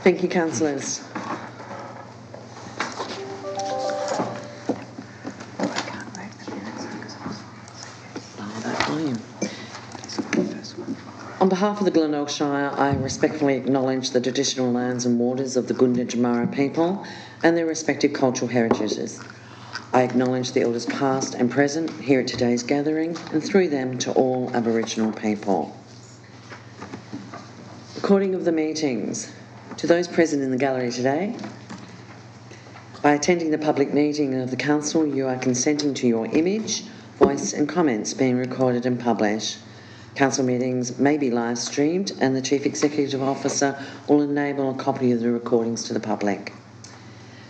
Thank you, councillors. On behalf of the Glenelg Shire, I respectfully acknowledge the traditional lands and waters of the Gunditjmara people and their respective cultural heritages. I acknowledge the elders past and present here at today's gathering, and through them to all Aboriginal people. Recording of the meetings. To those present in the gallery today, by attending the public meeting of the council, you are consenting to your image, voice and comments being recorded and published. Council meetings may be live streamed, and the Chief Executive Officer will enable a copy of the recordings to the public.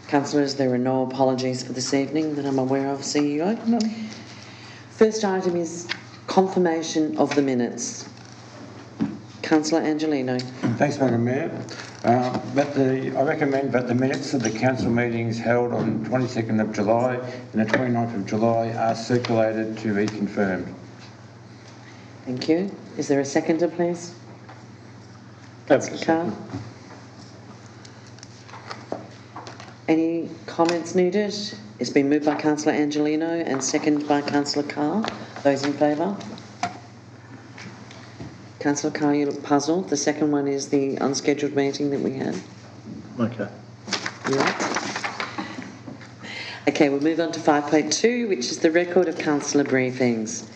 Councillors, there are no apologies for this evening that I'm aware of, CEO. No. First item is confirmation of the minutes. Councillor Angelino. Thanks, Madam Mayor. I recommend that the minutes of the council meetings held on 22nd of July and the 29th of July are circulated to be confirmed. Thank you. Is there a seconder, please? Councillor Carr. Any comments needed? It's been moved by Councillor Angelino and seconded by Councillor Carr. Those in favour? Councillor Carr, you look puzzled. The second one is the unscheduled meeting that we had. Okay. Yeah. Okay, we'll move on to 5.2, which is the record of councillor briefings.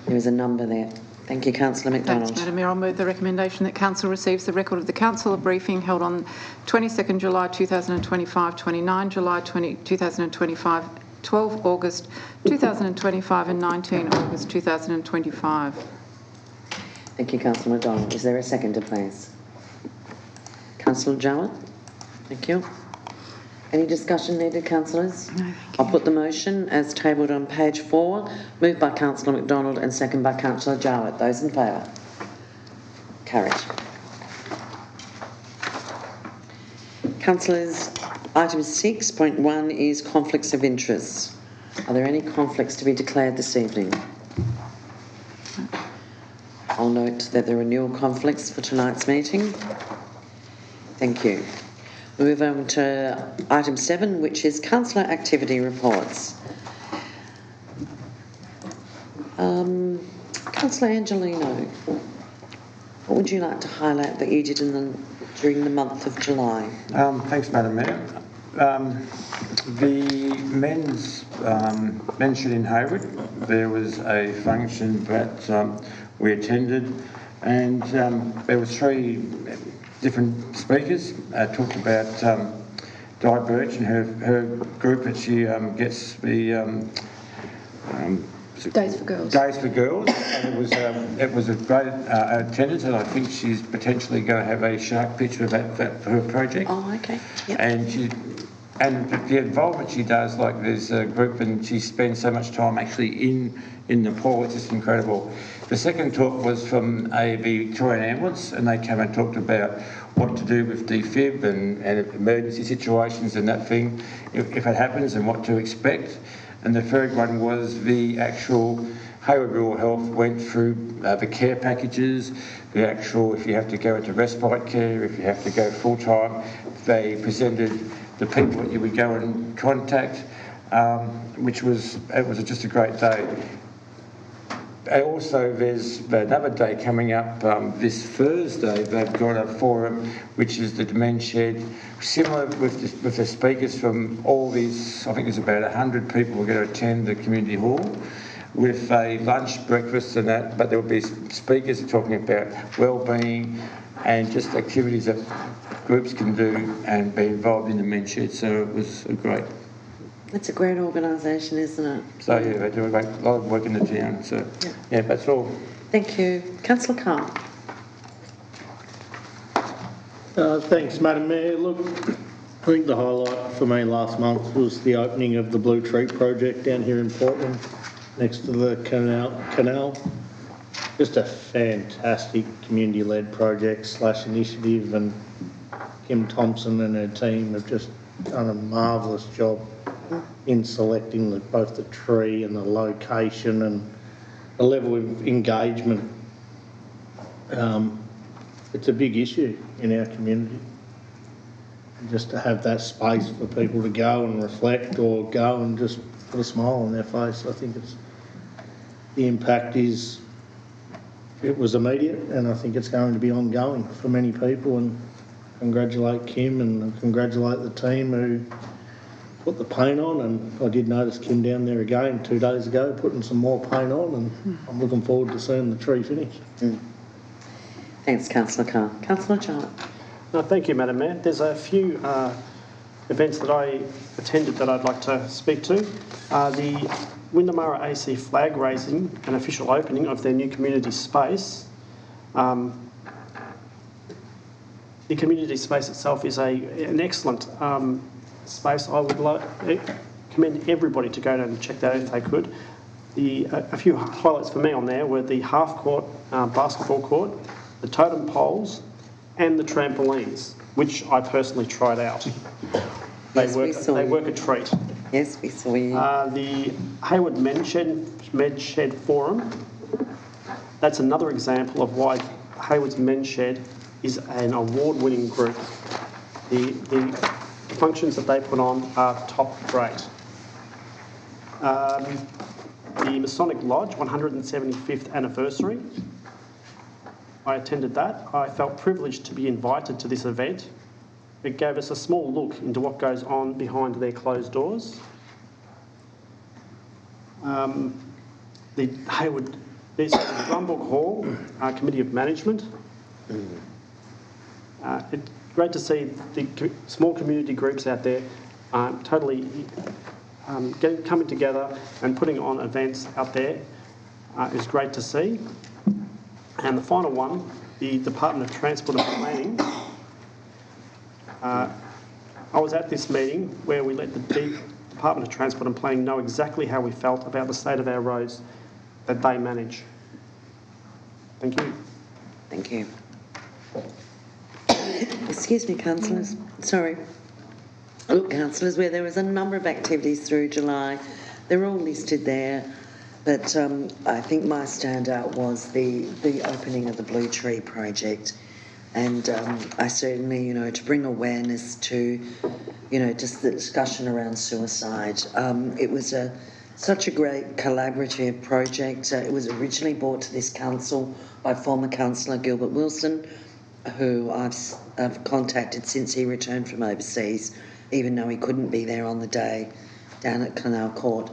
There is a number there. Thank you, Councillor McDonald. Thanks, Madam Mayor. I'll move the recommendation that Council receives the record of the council briefing held on 22nd July 2025, 29 July 2025, 12 August 2025 and 19 August 2025. Thank you, Councillor McDonald. Is there a seconder, please? Councillor Jowett. Thank you. Any discussion needed, councillors? No, I'll put the motion as tabled on page 4, moved by Councillor McDonald and seconded by Councillor Jowett. Those in favour? Carried. Councillors, item 6.1 is conflicts of interest. Are there any conflicts to be declared this evening? I'll note that there are nil conflicts for tonight's meeting. Thank you. We move on to item 7, which is councillor activity reports. Councillor Angelino, what would you like to highlight that you did during the month of July? Thanks, Madam Mayor. The men's shed in Hayward, there was a function that we attended, and there were 3 different speakers talked about Di Birch and her group that she gets the Days for Girls. Days for Girls. And it was a great attendance, and I think she's potentially going to have a shark picture of that for her project. Oh, okay. Yep. And the involvement she does, like there's a group and she spends so much time actually in Nepal, it's just incredible. The second talk was from the Victorian Ambulance, and they came and talked about what to do with defib and emergency situations and that thing, if it happens, and what to expect. And the third one was the actual Hayward Rural Health went through the care packages, the actual, if you have to go into respite care, if you have to go full-time, they presented the people that you would go and contact, it was just a great day. Also, there's another day coming up this Thursday. They've got a forum, which is the Dementia Shed, similar with the speakers from all these. I think there's about 100 people who are going to attend the community hall, with a lunch, breakfast, and that. But there will be speakers talking about well-being and just activities that groups can do and be involved in the men's shed. So it was great. It's a great organisation, isn't it? So yeah, they do a lot of work in the town. So yeah, that's all. Thank you. Councillor Carr. Thanks, Madam Mayor. Look, I think the highlight for me last month was the opening of the Blue Tree project down here in Portland, next to the canal. Just a fantastic community-led project / initiative, and Kim Thompson and her team have just done a marvellous job in selecting both the tree and the location and the level of engagement. It's a big issue in our community. just to have that space for people to go and reflect or go and just put a smile on their face. I think the impact it was immediate, and I think it's going to be ongoing for many people, and congratulate Kim and congratulate the team who put the paint on, and I did notice Kim down there again 2 days ago putting some more paint on, and I'm looking forward to seeing the tree finished. Thanks, Councillor Carr. Councillor Jarrett. No, thank you, Madam Mayor. There's a few events that I attended that I'd like to speak to. The Windamara AC flag raising and official opening of their new community space. The community space itself is an excellent space. I would commend everybody to go down and check that out if they could. A few highlights for me on there were the half-court basketball court, the totem poles, and the trampolines, which I personally tried out. They work a treat. Yes, we saw you. The Hayward Med Shed Forum, that's another example of why Hayward's Men's Shed is an award-winning group. The functions that they put on are top rate. The Masonic Lodge 175th anniversary, I attended that. I felt privileged to be invited to this event. It gave us a small look into what goes on behind their closed doors. The Hayward Drumbook Hall Committee of Management. It's great to see the small community groups out there totally coming together and putting on events out there is great to see. And the final one, the Department of Transport and Planning. I was at this meeting where we let the Department of Transport and Planning know exactly how we felt about the state of our roads that they manage. Thank you. Thank you. Excuse me, councillors. Sorry. Look, councillors, where there was a number of activities through July. They're all listed there. But I think my standout was the opening of the Blue Tree project. And I certainly, to bring awareness to, just the discussion around suicide. It was such a great collaborative project. It was originally brought to this council by former councillor Gilbert Wilson, who I've contacted since he returned from overseas, even though he couldn't be there on the day down at Canal Court.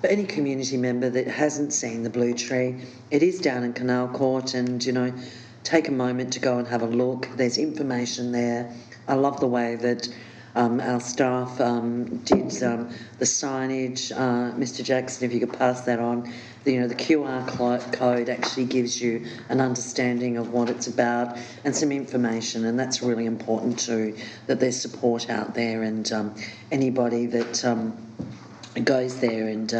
For any community member that hasn't seen the Blue Tree, it is down in Canal Court, and take a moment to go and have a look. There's information there. I love the way that our staff did the signage. Mr. Jackson, if you could pass that on. The QR code actually gives you an understanding of what it's about and some information, and that's really important too, that there's support out there, and anybody that goes there and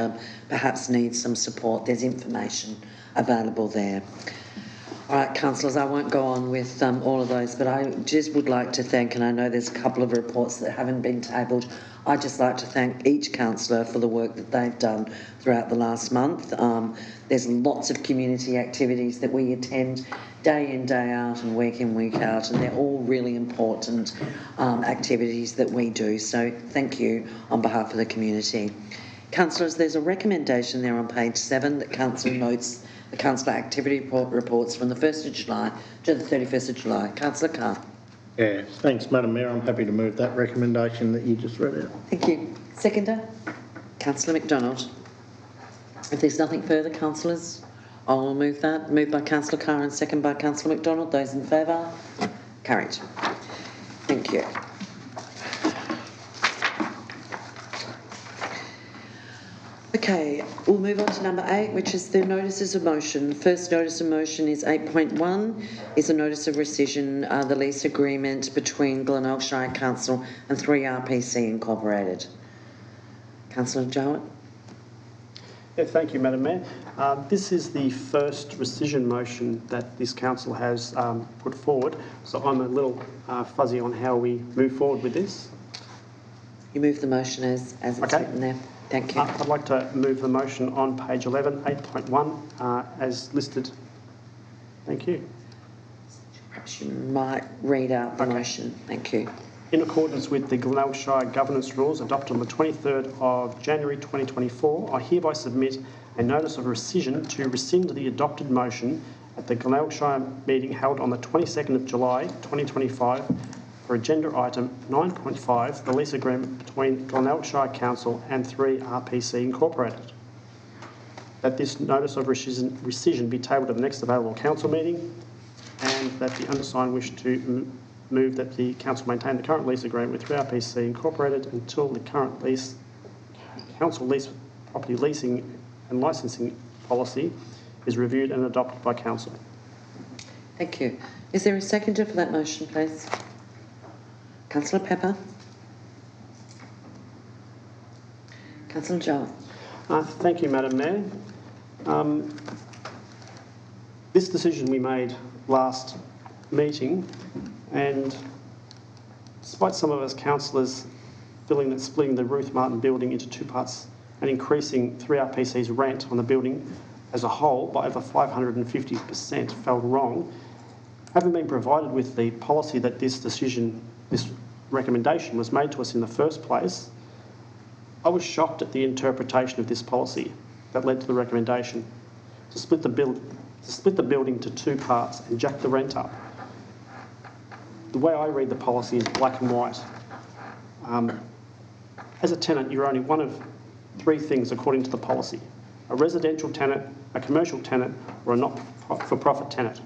perhaps needs some support, there's information available there. All right, councillors, I won't go on with all of those, but I just would like to thank, and I know there's a couple of reports that haven't been tabled, I'd just like to thank each councillor for the work that they've done throughout the last month. There's lots of community activities that we attend day in, day out and week in, week out, and they're all really important activities that we do. So thank you on behalf of the community. Councillors, there's a recommendation there on page 7 that council notes the councillor activity reports from the 1st of July to the 31st of July. Councillor Carr. Yeah, thanks, Madam Mayor. I'm happy to move that recommendation that you just read out. Thank you. Seconder, Councillor McDonald. If there's nothing further, councillors, I will move that. Moved by Councillor Carr and second by Councillor McDonald. Those in favour? Carried. Thank you. Okay, we'll move on to number 8, which is the notices of motion. The first notice of motion is 8.1, is a notice of rescission, the lease agreement between Glenelg Shire Council and 3RPC Incorporated. Councillor Jowett. Yeah, thank you, Madam Mayor. This is the first rescission motion that this council has put forward, so I'm a little fuzzy on how we move forward with this. You move the motion as it's written there. Thank you. I'd like to move the motion on page 11, 8.1, as listed. Thank you. Perhaps you might read out the motion. Thank you. in accordance with the Glenelg Shire governance rules adopted on the 23rd of January 2024, I hereby submit a notice of rescission to rescind the adopted motion at the Glenelg Shire meeting held on the 22nd of July 2025 for agenda item 9.5, the lease agreement between Glenelg Shire Council and 3RPC Incorporated. That this notice of rescission be tabled at the next available council meeting, and that the undersigned wish to move that the council maintain the current lease agreement with 3RPC Incorporated until the current council lease property leasing and licensing policy is reviewed and adopted by council. Thank you. Is there a seconder for that motion, please? Councillor Pepper. Councillor Jowett. Thank you, Madam Mayor. This decision we made last meeting, and despite some of us councillors feeling that splitting the Ruth Martin building into two parts and increasing 3RPC's rent on the building as a whole by over 550% felt wrong, having been provided with the policy that this recommendation was made to us in the first place, I was shocked at the interpretation of this policy that led to the recommendation to split the building to two parts and jack the rent up. The way I read the policy is black and white. As a tenant, you're only one of three things according to the policy: a residential tenant, a commercial tenant, or a not-for-profit tenant.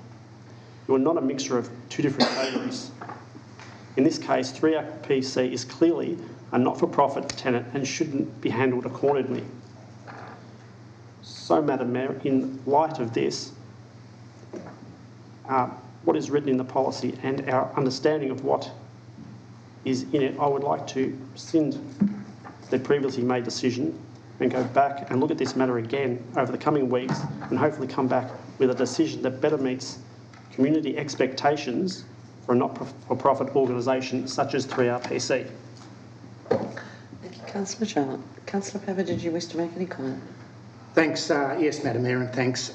You are not a mixture of two different categories. In this case, 3RPC is clearly a not-for-profit tenant and shouldn't be handled accordingly. So, Madam Mayor, in light of this, what is written in the policy and our understanding of what is in it, I would like to rescind the previously made decision and go back and look at this matter again over the coming weeks and hopefully come back with a decision that better meets community expectations for a not-for-profit organisation such as 3RPC. Thank you, Councillor Jowett. Councillor Pepper, did you wish to make any comment? Thanks. Yes, Madam Mayor, and thanks.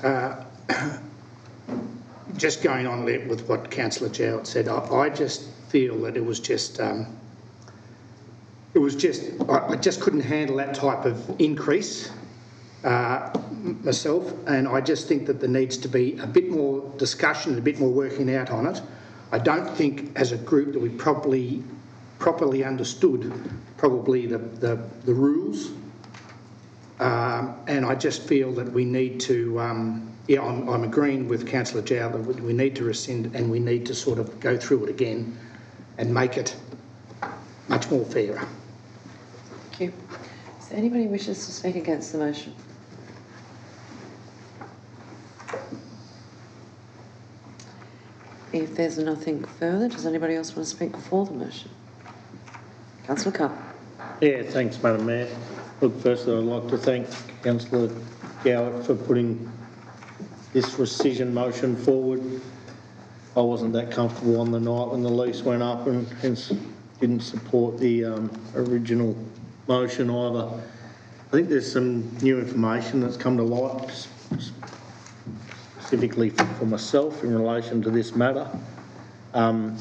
Just going on with what Councillor Jowett said, I just feel that it was just, I just couldn't handle that type of increase myself, and I just think that there needs to be a bit more discussion, a bit more working out on it. I don't think as a group that we properly understood probably the rules, and I just feel that we need to, I'm agreeing with Councillor Jowett that we need to rescind and we need to sort of go through it again and make it much more fairer. Thank you. Is there anybody who wishes to speak against the motion? If there's nothing further, does anybody else want to speak for the motion? Councillor Carr. Yeah, thanks, Madam Mayor. Look, firstly, I'd like to thank Councillor Jowett for putting this rescission motion forward. I wasn't that comfortable on the night when the lease went up and hence didn't support the original motion either. I think there's some new information that's come to light, specifically for myself in relation to this matter. The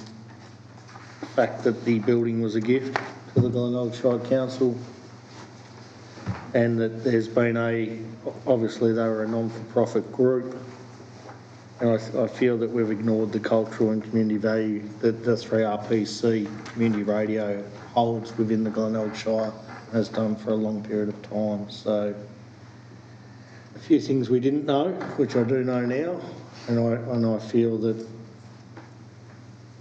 fact that the building was a gift to the Glenelg Shire Council, and that there's been obviously they were a non-for-profit group, and I feel that we've ignored the cultural and community value that the 3RPC community radio holds within the Glenelg Shire, has done for a long period of time. So a few things we didn't know, which I do know now, and I feel that,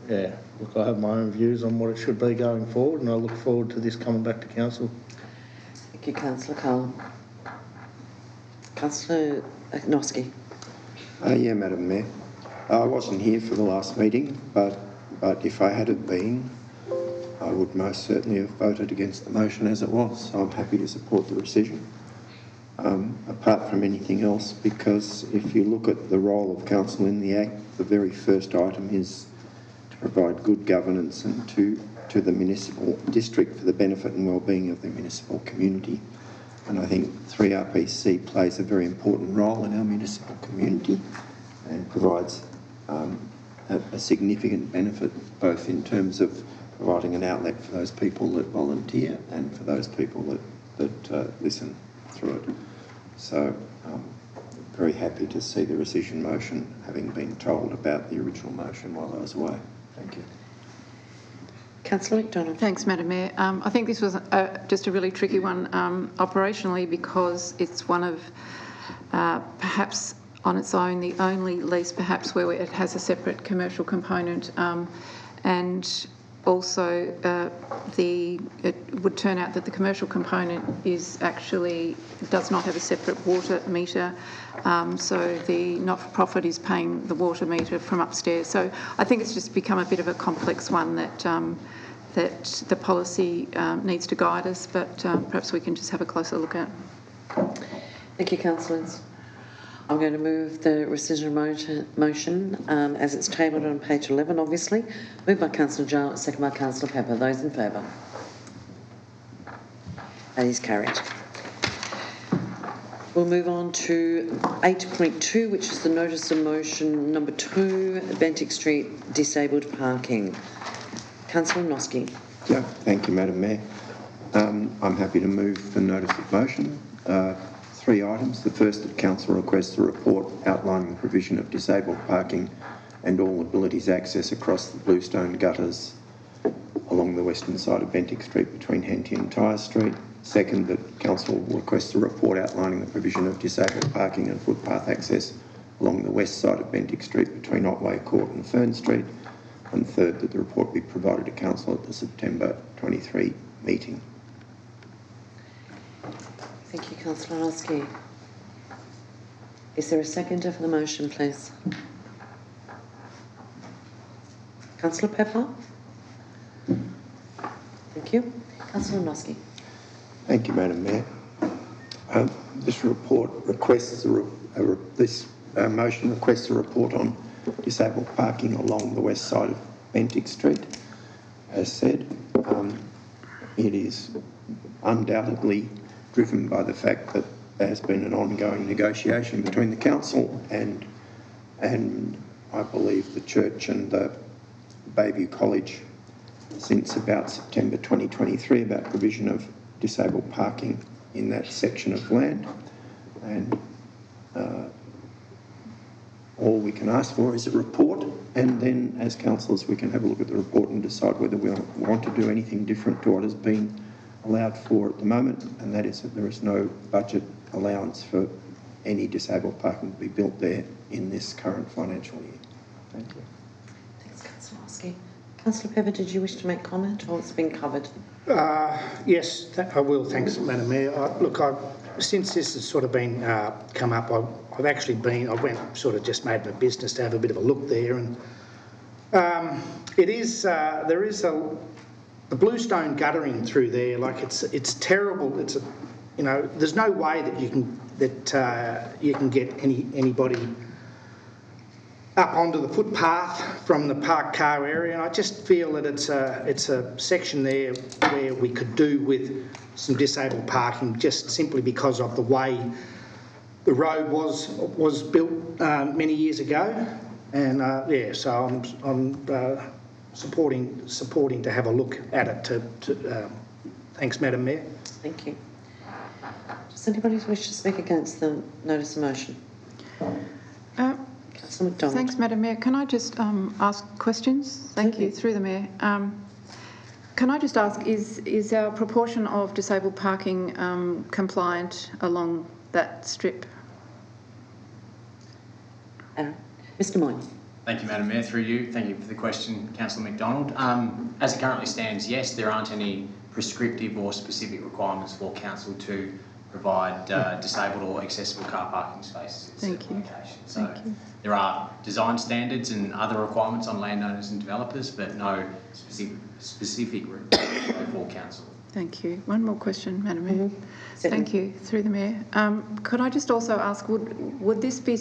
yeah, look, I have my own views on what it should be going forward, and I look forward to this coming back to council. Thank you, Councillor Cullen. Councillor Agnosky. Yeah, Madam Mayor. I wasn't here for the last meeting, but if I had have been, I would most certainly have voted against the motion as it was. So I'm happy to support the rescission. Apart from anything else, because if you look at the role of council in the Act, the very first item is to provide good governance and to the municipal district for the benefit and well-being of the municipal community. And I think 3RPC plays a very important role in our municipal community and provides a significant benefit both in terms of providing an outlet for those people that volunteer and for those people that listen through it. So very happy to see the rescission motion, having been told about the original motion while I was away. Thank you. Councillor McDonald. Thanks, Madam Mayor. I think this was just a really tricky one operationally, because it's one of perhaps on its own the only lease perhaps where it has a separate commercial component, and also it would turn out that the commercial component does not have a separate water meter, so the not-for-profit is paying the water meter from upstairs. So I think it's just become a bit of a complex one that the policy needs to guide us, but perhaps we can just have a closer look at. Thank you, councillors. I'm going to move the rescission motion as it's tabled on page 11, obviously. Moved by Councillor Jarlett, second by Councillor Pepper. Those in favour? That is carried. We'll move on to 8.2, which is the notice of motion number 2, Bentinck Street disabled parking. Councillor Noski. Yeah, thank you, Madam Mayor. I'm happy to move the notice of motion. 3 items. The first, that Council requests a report outlining the provision of disabled parking and all abilities access across the bluestone gutters along the western side of Bentinck Street between Henty and Tyre Street. Second, that Council requests a report outlining the provision of disabled parking and footpath access along the west side of Bentinck Street between Otway Court and Fern Street. And third, that the report be provided to Council at the September 23 meeting. Thank you, Councillor Noski. Is there a seconder for the motion, please? Councillor Pepper? Thank you. Councillor Noski. Thank you, Madam Mayor. This report requests motion requests a report on disabled parking along the west side of Bentinck Street. As said, it is undoubtedly driven by the fact that there has been an ongoing negotiation between the council and I believe the church and the Bayview College since about September 2023 about provision of disabled parking in that section of land, and all we can ask for is a report, and then as councillors we can have a look at the report and decide whether we want to do anything different to what has been allowed for at the moment, and that is that there is no budget allowance for any disabled parking to be built there in this current financial year. Thank you. Thanks, Councillor Noski. Councillor Pepper, did you wish to make comment, or it's been covered? Yes, I will. Thanks, Madam Mayor. Since this has sort of been come up, I've actually been. I went just made my business to have a bit of a look there, and it is there is the bluestone guttering through there. Like it's terrible. It's there's no way that you can get anybody up onto the footpath from the parked car area, and I just feel that it's a section there where we could do with some disabled parking, just simply because of the way the road was built many years ago, and so I'm supporting to have a look at it. Thanks, Madam Mayor. Thank you. Does anybody wish to speak against the notice of motion? Councillor McDonald. Thanks, Madam Mayor. Can I just ask questions? Thank you, through the Mayor. Can I just ask, is our proportion of disabled parking compliant along that strip? Mr. Moyne. Thank you, Madam Mayor. Through you, thank you for the question, Councillor McDonald. As it currently stands, yes, there aren't any prescriptive or specific requirements for council to provide disabled or accessible car parking spaces. Thank you. So there are design standards and other requirements on landowners and developers, but no specific requirements for council. Thank you. One more question, Madam Mayor. Mm-hmm. Thank you, through the Mayor. Could I just also ask, would this be,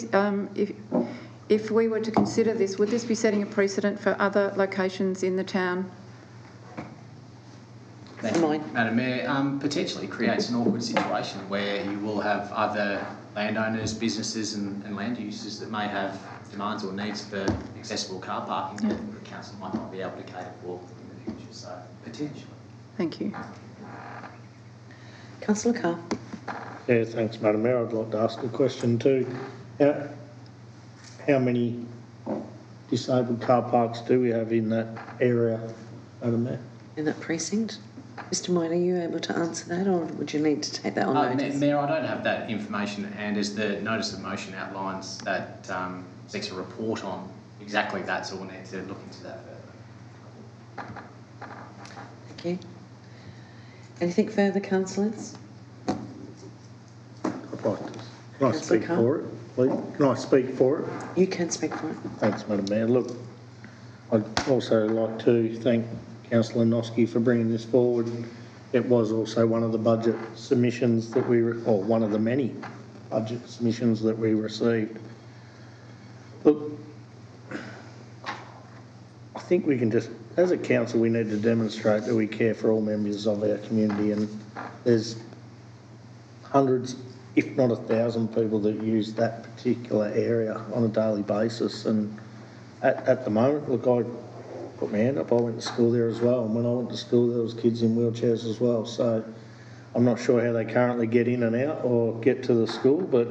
if we were to consider this, would this be setting a precedent for other locations in the town? Thank you, Madam Mayor. Potentially creates an awkward situation where you will have other landowners, businesses and land users that may have demands or needs for accessible car parking that the council might not be able to cater for in the future, so potentially. Thank you. Councillor Carr. Yeah, thanks, Madam Mayor. I'd like to ask a question too. How many disabled car parks do we have in that area, Madam Mayor? In that precinct? Mr Moyne, are you able to answer that, or would you need to take that on notice? Mayor, I don't have that information at hand, as the notice of motion outlines that seeks a report on exactly that, so we'll need to look into that further. Thank you. Anything further, councillors? I'd like to. Can I Councillor speak Carr? for it, please? Can I speak for it? You can speak for it. Thanks, Madam Mayor. Look, I'd also like to thank Councillor Noski for bringing this forward. It was also one of the budget submissions that or one of the many budget submissions that we received. Look, I think we can just, as a council, we need to demonstrate that we care for all members of our community, and there's hundreds, if not 1,000 people that use that particular area on a daily basis. And at the moment, look, I put my hand up, I went to school there as well, and when I went to school there was kids in wheelchairs as well, so I'm not sure how they currently get in and out or get to the school, but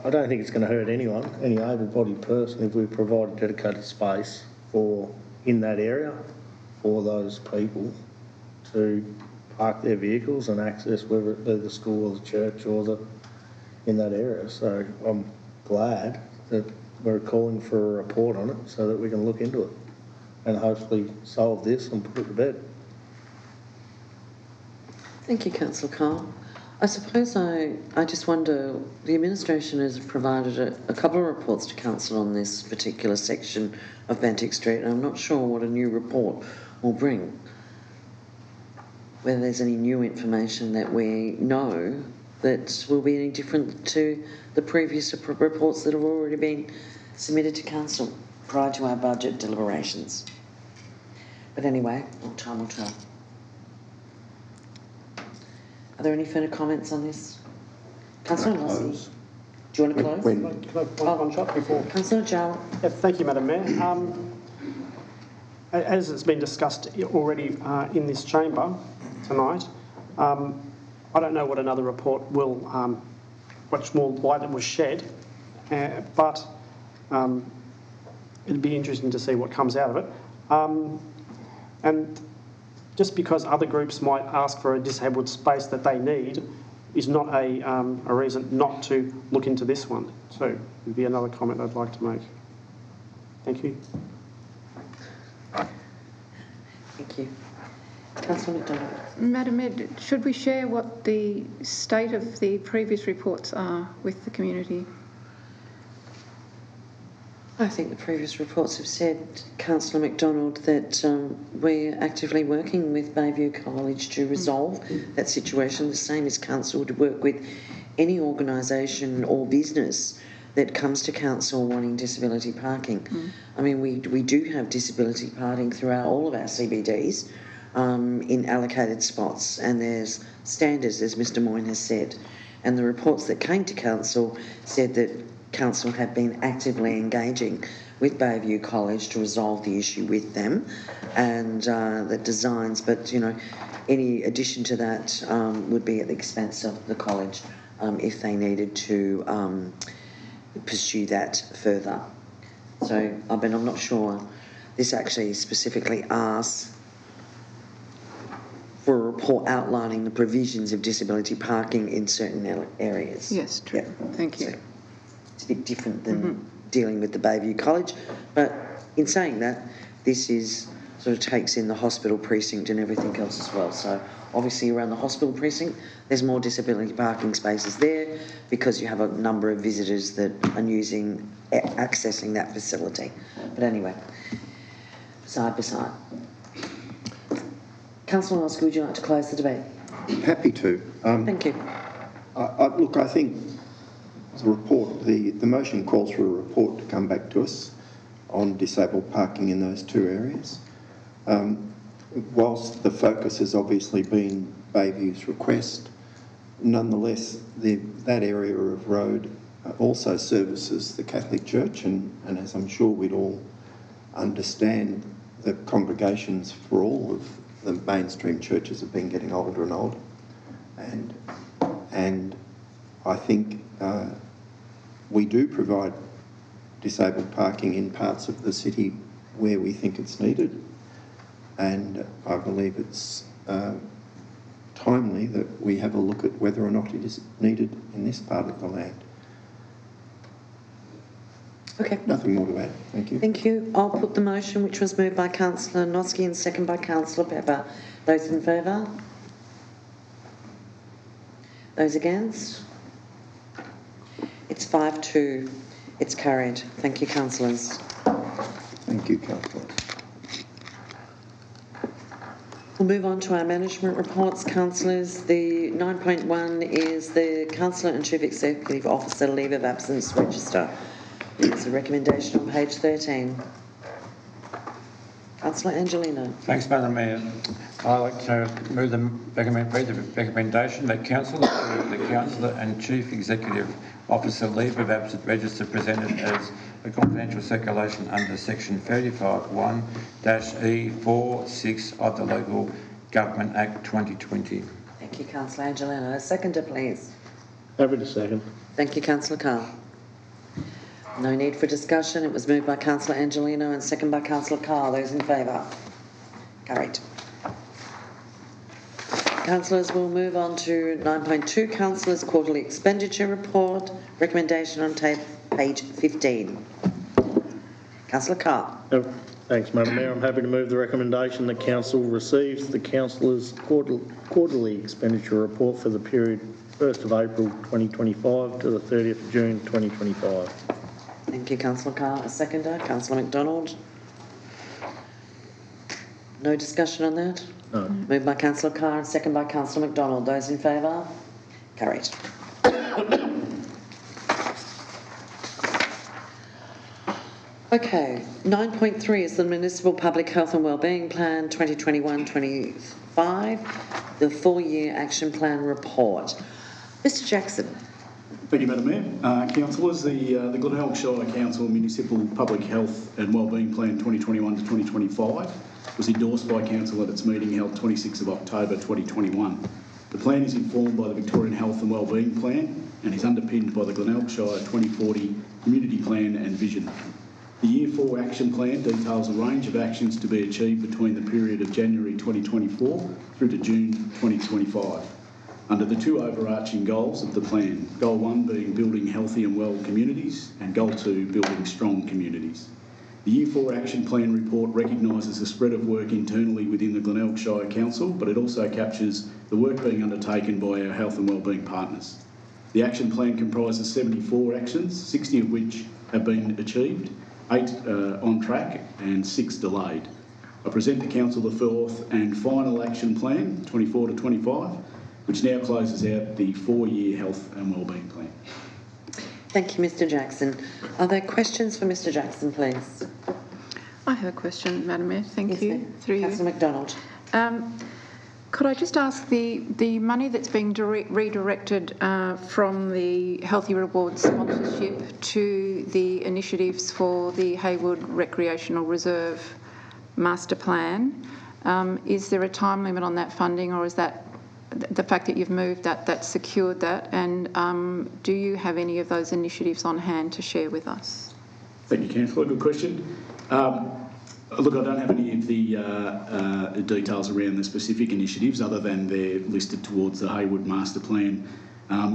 I don't think it's going to hurt anyone, any able-bodied person, if we provide a dedicated space in that area for those people to park their vehicles and access, whether it be the school or the church or in that area. So I'm glad that we're calling for a report on it so that we can look into it and hopefully solve this and put it to bed. Thank you, Councillor Carr. I suppose I just wonder, the administration has provided a couple of reports to council on this particular section of Bantic Street, and I'm not sure what a new report will bring. Whether there's any new information that we know that will be any different to the previous reports that have already been submitted to council prior to our budget deliberations. But anyway, time will tell. Are there any further comments on this? Councillor Lusty, do you want to close? Can I one shot before? Councillor Jarl. Yeah, thank you, Madam Mayor. As it's been discussed already in this chamber tonight, I don't know what another report will, much more light that was shed, but it'd be interesting to see what comes out of it. And just because other groups might ask for a disabled space that they need is not a reason not to look into this one too. Would be another comment I'd like to make. Thank you. Thank you. Councillor McDonald. Madam Mayor, should we share what the state of the previous reports are with the community? I think the previous reports have said, Councillor McDonald, that we're actively working with Bayview College to resolve that situation, the same as council would work with any organisation or business that comes to council wanting disability parking. I mean, we do have disability parking throughout all of our CBDs in allocated spots, and there's standards, as Mr Moyne has said. And the reports that came to council said that council had been actively engaging with Bayview College to resolve the issue with them, and the designs, but you know, any addition to that would be at the expense of the college if they needed to pursue that further. So, I mean, I'm not sure this actually specifically asks for a report outlining the provisions of disability parking in certain areas. Yes, true. Yeah. Thank you. So, it's a bit different than dealing with the Bayview College, but in saying that, this is sort of takes in the hospital precinct and everything else as well. So obviously around the hospital precinct, there's more disability parking spaces there because you have a number of visitors that are accessing that facility. But anyway, side by side. Councillor Noski, would you like to close the debate? Happy to. Thank you. Look, I think the report, the motion calls for a report to come back to us on disabled parking in those two areas. Whilst the focus has obviously been Bayview's request, nonetheless, that area of road also services the Catholic Church, and as I'm sure we'd all understand, the congregations for all of the mainstream churches have been getting older and older, and I think we do provide disabled parking in parts of the city where we think it's needed, and I believe it's timely that we have a look at whether or not it is needed in this part of the land. Okay. Nothing more to add. Thank you. Thank you. I'll put the motion, which was moved by Councillor Noski and second by Councillor Pepper. Those in favour? Those against? It's 5-2. It's carried. Thank you, councillors. Thank you, Councillor. We'll move on to our management reports, councillors. The 9.1 is the Councillor and Chief Executive Officer Leave of Absence Register. It's a recommendation on page 13. Councillor Angelino. Thanks, Madam Mayor. I'd like to move the recommendation that the Councillor and Chief Executive Officer Leave of Absence Register presented as a confidential circulation under Section 35(1)(e)(4)(6) of the Local Government Act 2020. Thank you, Councillor Angelino. A seconder, please. Happy to second. Thank you, Councillor Carr. No need for discussion. It was moved by Councillor Angelino and second by Councillor Carr. Those in favour? Carried. Councillors, we'll move on to 9.2, Councillors' Quarterly Expenditure Report. Recommendation on page 15. Councillor Carr. Thanks, Madam Mayor. I'm happy to move the recommendation that Council receives the Councillors' Quarterly Expenditure Report for the period 1st of April 2025 to the 30th of June 2025. Thank you, Councillor Carr. A seconder, Councillor McDonald. No discussion on that? No. Moved by Councillor Carr and second by Councillor McDonald. Those in favour? Carried. Okay, 9.3 is the Municipal Public Health and Wellbeing Plan 2021-25, the full-year action plan report. Mr Jackson. Thank you, Madam Mayor. Councillors, the Glenelg Shire Council Municipal Public Health and Wellbeing Plan 2021 to 2025 was endorsed by Council at its meeting held 26th of October 2021. The plan is informed by the Victorian Health and Wellbeing Plan and is underpinned by the Glenelg Shire 2040 Community Plan and Vision. The Year 4 Action Plan details a range of actions to be achieved between the period of January 2024 through to June 2025. Under the two overarching goals of the plan, Goal 1 being building healthy and well communities and Goal 2 building strong communities. The Year 4 Action Plan report recognises the spread of work internally within the Glenelg Shire Council, but it also captures the work being undertaken by our health and wellbeing partners. The action plan comprises 74 actions, 60 of which have been achieved, 8 on track and 6 delayed. I present the Council the fourth and final action plan, 24 to 25, which now closes out the 4-year health and wellbeing plan. Thank you, Mr Jackson. Are there questions for Mr Jackson, please? I have a question, Madam Mayor. Thank Yes, you. ma'am. Through Councillor McDonald. Could I just ask the money that's being redirected from the Healthy Rewards sponsorship to the initiatives for the Haywood Recreational Reserve Master Plan, is there a time limit on that funding, or is that the fact that you've moved that secured that? And do you have any of those initiatives on hand to share with us? Thank you, Councillor. Good question. Look, I don't have any of the details around the specific initiatives other than they're listed towards the Haywood Master Plan,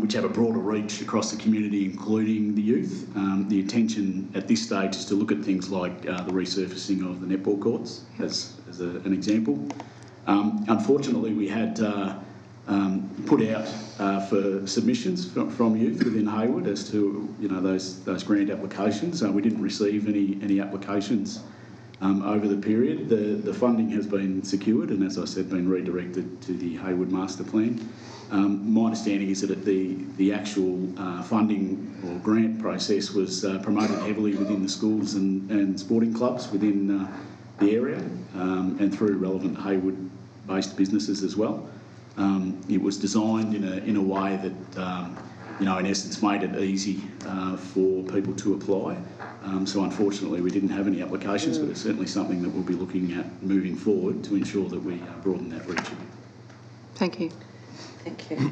which have a broader reach across the community, including the youth. The intention at this stage is to look at things like the resurfacing of the netball courts, as an example. Unfortunately, we had put out for submissions from youth within Haywood as to those grant applications. We didn't receive any applications over the period. The funding has been secured and, as I said, been redirected to the Haywood Master Plan. My understanding is that the actual funding or grant process was promoted heavily within the schools and sporting clubs within the area and through relevant Haywood-based businesses as well. It was designed in a way that, in essence, made it easy for people to apply. So unfortunately, we didn't have any applications, but it's certainly something that we'll be looking at moving forward to ensure that we broaden that reach. Thank you. Thank you.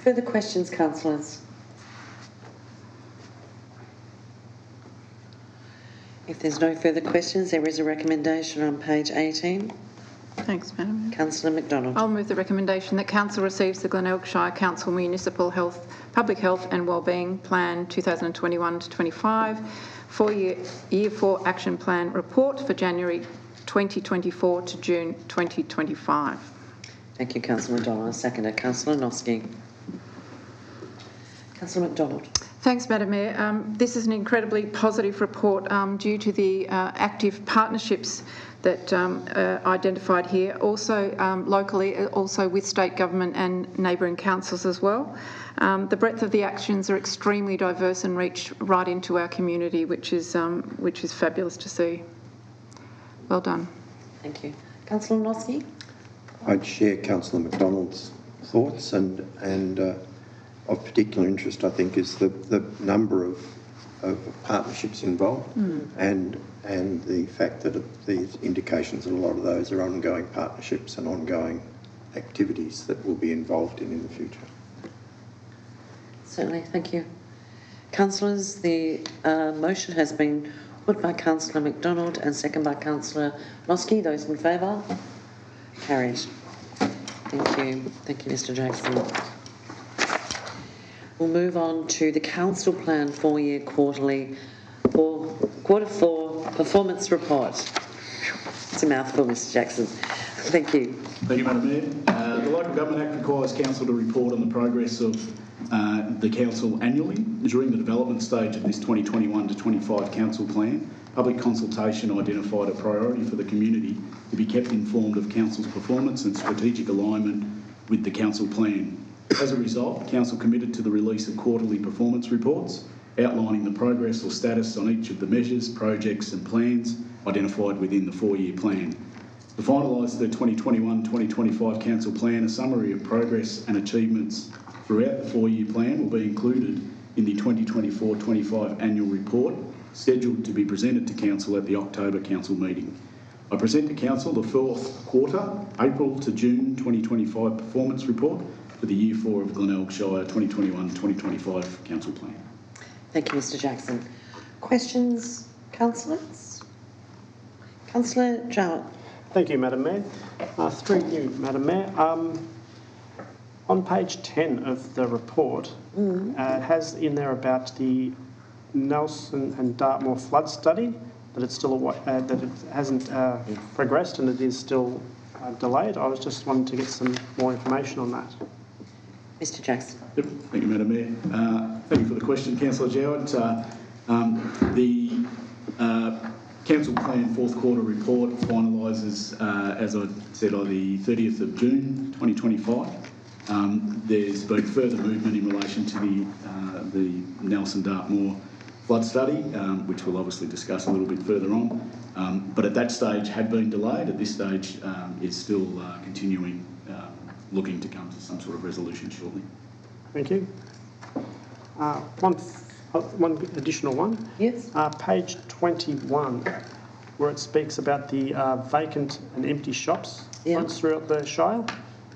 Further questions, councillors? If there's no further questions, there is a recommendation on page 18. Thanks, Madam Mayor. Councillor McDonald. I'll move the recommendation that Council receives the Glenelg Shire Council Municipal Public Health and Wellbeing Plan 2021 to 25, Year 4 Action Plan Report for January 2024 to June 2025. Thank you, Councillor McDonald. I second it. Councillor Noski. Councillor McDonald. Thanks, Madam Mayor. This is an incredibly positive report due to the active partnerships that identified here, also locally, also with state government and neighbouring councils as well. The breadth of the actions are extremely diverse and reach right into our community, which is fabulous to see. Well done. Thank you. Councillor Noski. I'd share Councillor McDonald's thoughts, and of particular interest, I think, is the number of partnerships involved, and the fact that these indications that a lot of those are ongoing partnerships and ongoing activities that we'll be involved in the future. Certainly, thank you. Councillors, the motion has been put by Councillor McDonald and second by Councillor Noski. Those in favour? Carried. Thank you. Thank you, Mr Jackson. We'll move on to the Council Plan 4-year quarterly or Quarter 4 performance report. It's a mouthful, Mr Jackson. Thank you. Thank you, Madam Mayor. The Local Government Act requires Council to report on the progress of the Council annually. During the development stage of this 2021 to 25 Council Plan, public consultation identified a priority for the community to be kept informed of Council's performance and strategic alignment with the Council Plan. As a result, Council committed to the release of quarterly performance reports outlining the progress or status on each of the measures, projects and plans identified within the 4-year plan. To finalise the 2021-2025 Council Plan, a summary of progress and achievements throughout the 4-year plan will be included in the 2024-25 annual report, scheduled to be presented to Council at the October Council meeting. I present to Council the 4th quarter, April to June 2025 performance report for the Year 4 of Glenelg Shire 2021-2025 Council Plan. Thank you, Mr Jackson. Questions, councillors? Councillor Jowett. Thank you, Madam Mayor. Through you, Madam Mayor. On page 10 of the report, it has in there about the Nelson and Dartmoor flood study, that it's still that it hasn't progressed and it is still delayed. I was just wanting to get some more information on that. Mr Jackson. Yep. Thank you, Madam Mayor. Thank you for the question, Councillor Jowett. The Council Plan 4th quarter report finalises, as I said, on the 30th of June 2025. There's been further movement in relation to the Nelson Dartmoor flood study, which we'll obviously discuss a little bit further on. But at that stage had been delayed. At this stage, is still continuing, looking to come to some sort of resolution shortly. Thank you. One additional one. Yes. Page 21, where it speaks about the vacant and empty shops fronts throughout the Shire,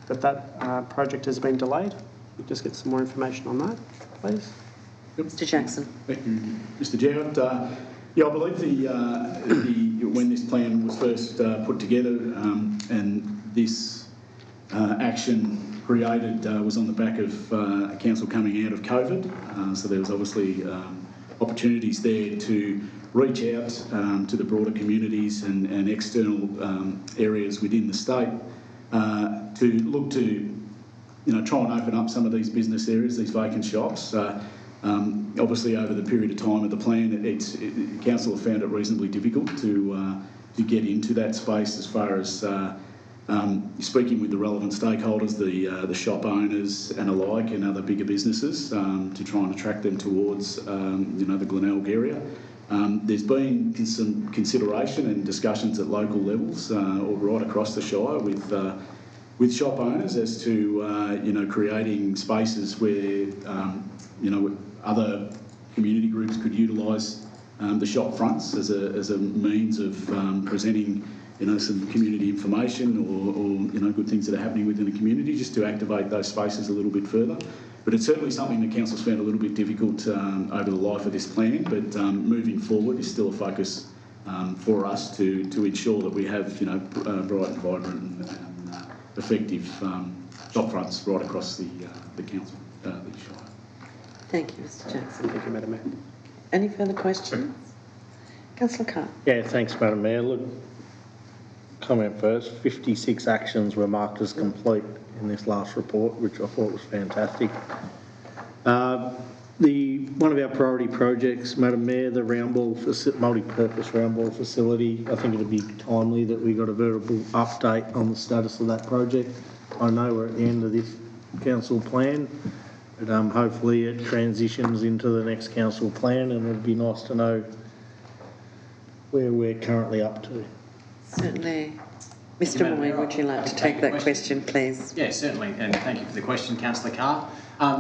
that project has been delayed. We'll just get some more information on that, please. Yep. Mr Jackson. Thank you, Mr Jowett. Yeah, I believe when this plan was first put together and this action created was on the back of council coming out of COVID, so there was obviously opportunities there to reach out to the broader communities and external areas within the state to look to try and open up some of these business areas, these vacant shops. Obviously, over the period of time of the plan, council have found it reasonably difficult to get into that space as far as speaking with the relevant stakeholders, the shop owners and alike, and other bigger businesses to try and attract them towards the Glenelg area. There's been some consideration and discussions at local levels or right across the Shire with shop owners as to creating spaces where other community groups could utilise the shop fronts as a means of presenting, some community information or good things that are happening within the community, just to activate those spaces a little bit further. But it's certainly something the council's found a little bit difficult over the life of this plan. But moving forward is still a focus for us to ensure that we have, bright and vibrant and effective shop fronts right across the council, the Shire. Thank you, Mr Jackson. Thank you, Madam Mayor. Any further questions? Councillor Carr. Yeah, thanks, Madam Mayor. Look, comment first. 56 actions were marked as complete in this last report, which I thought was fantastic. One of our priority projects, Madam Mayor, the multi-purpose round ball facility, I think it'd be timely that we got a verbal update on the status of that project. I know we're at the end of this council plan, but hopefully it transitions into the next council plan, and it'd be nice to know where we're currently up to. Certainly. Mr Moy, would you like to take that question, please? Yeah, certainly, and thank you for the question, Councillor Carr.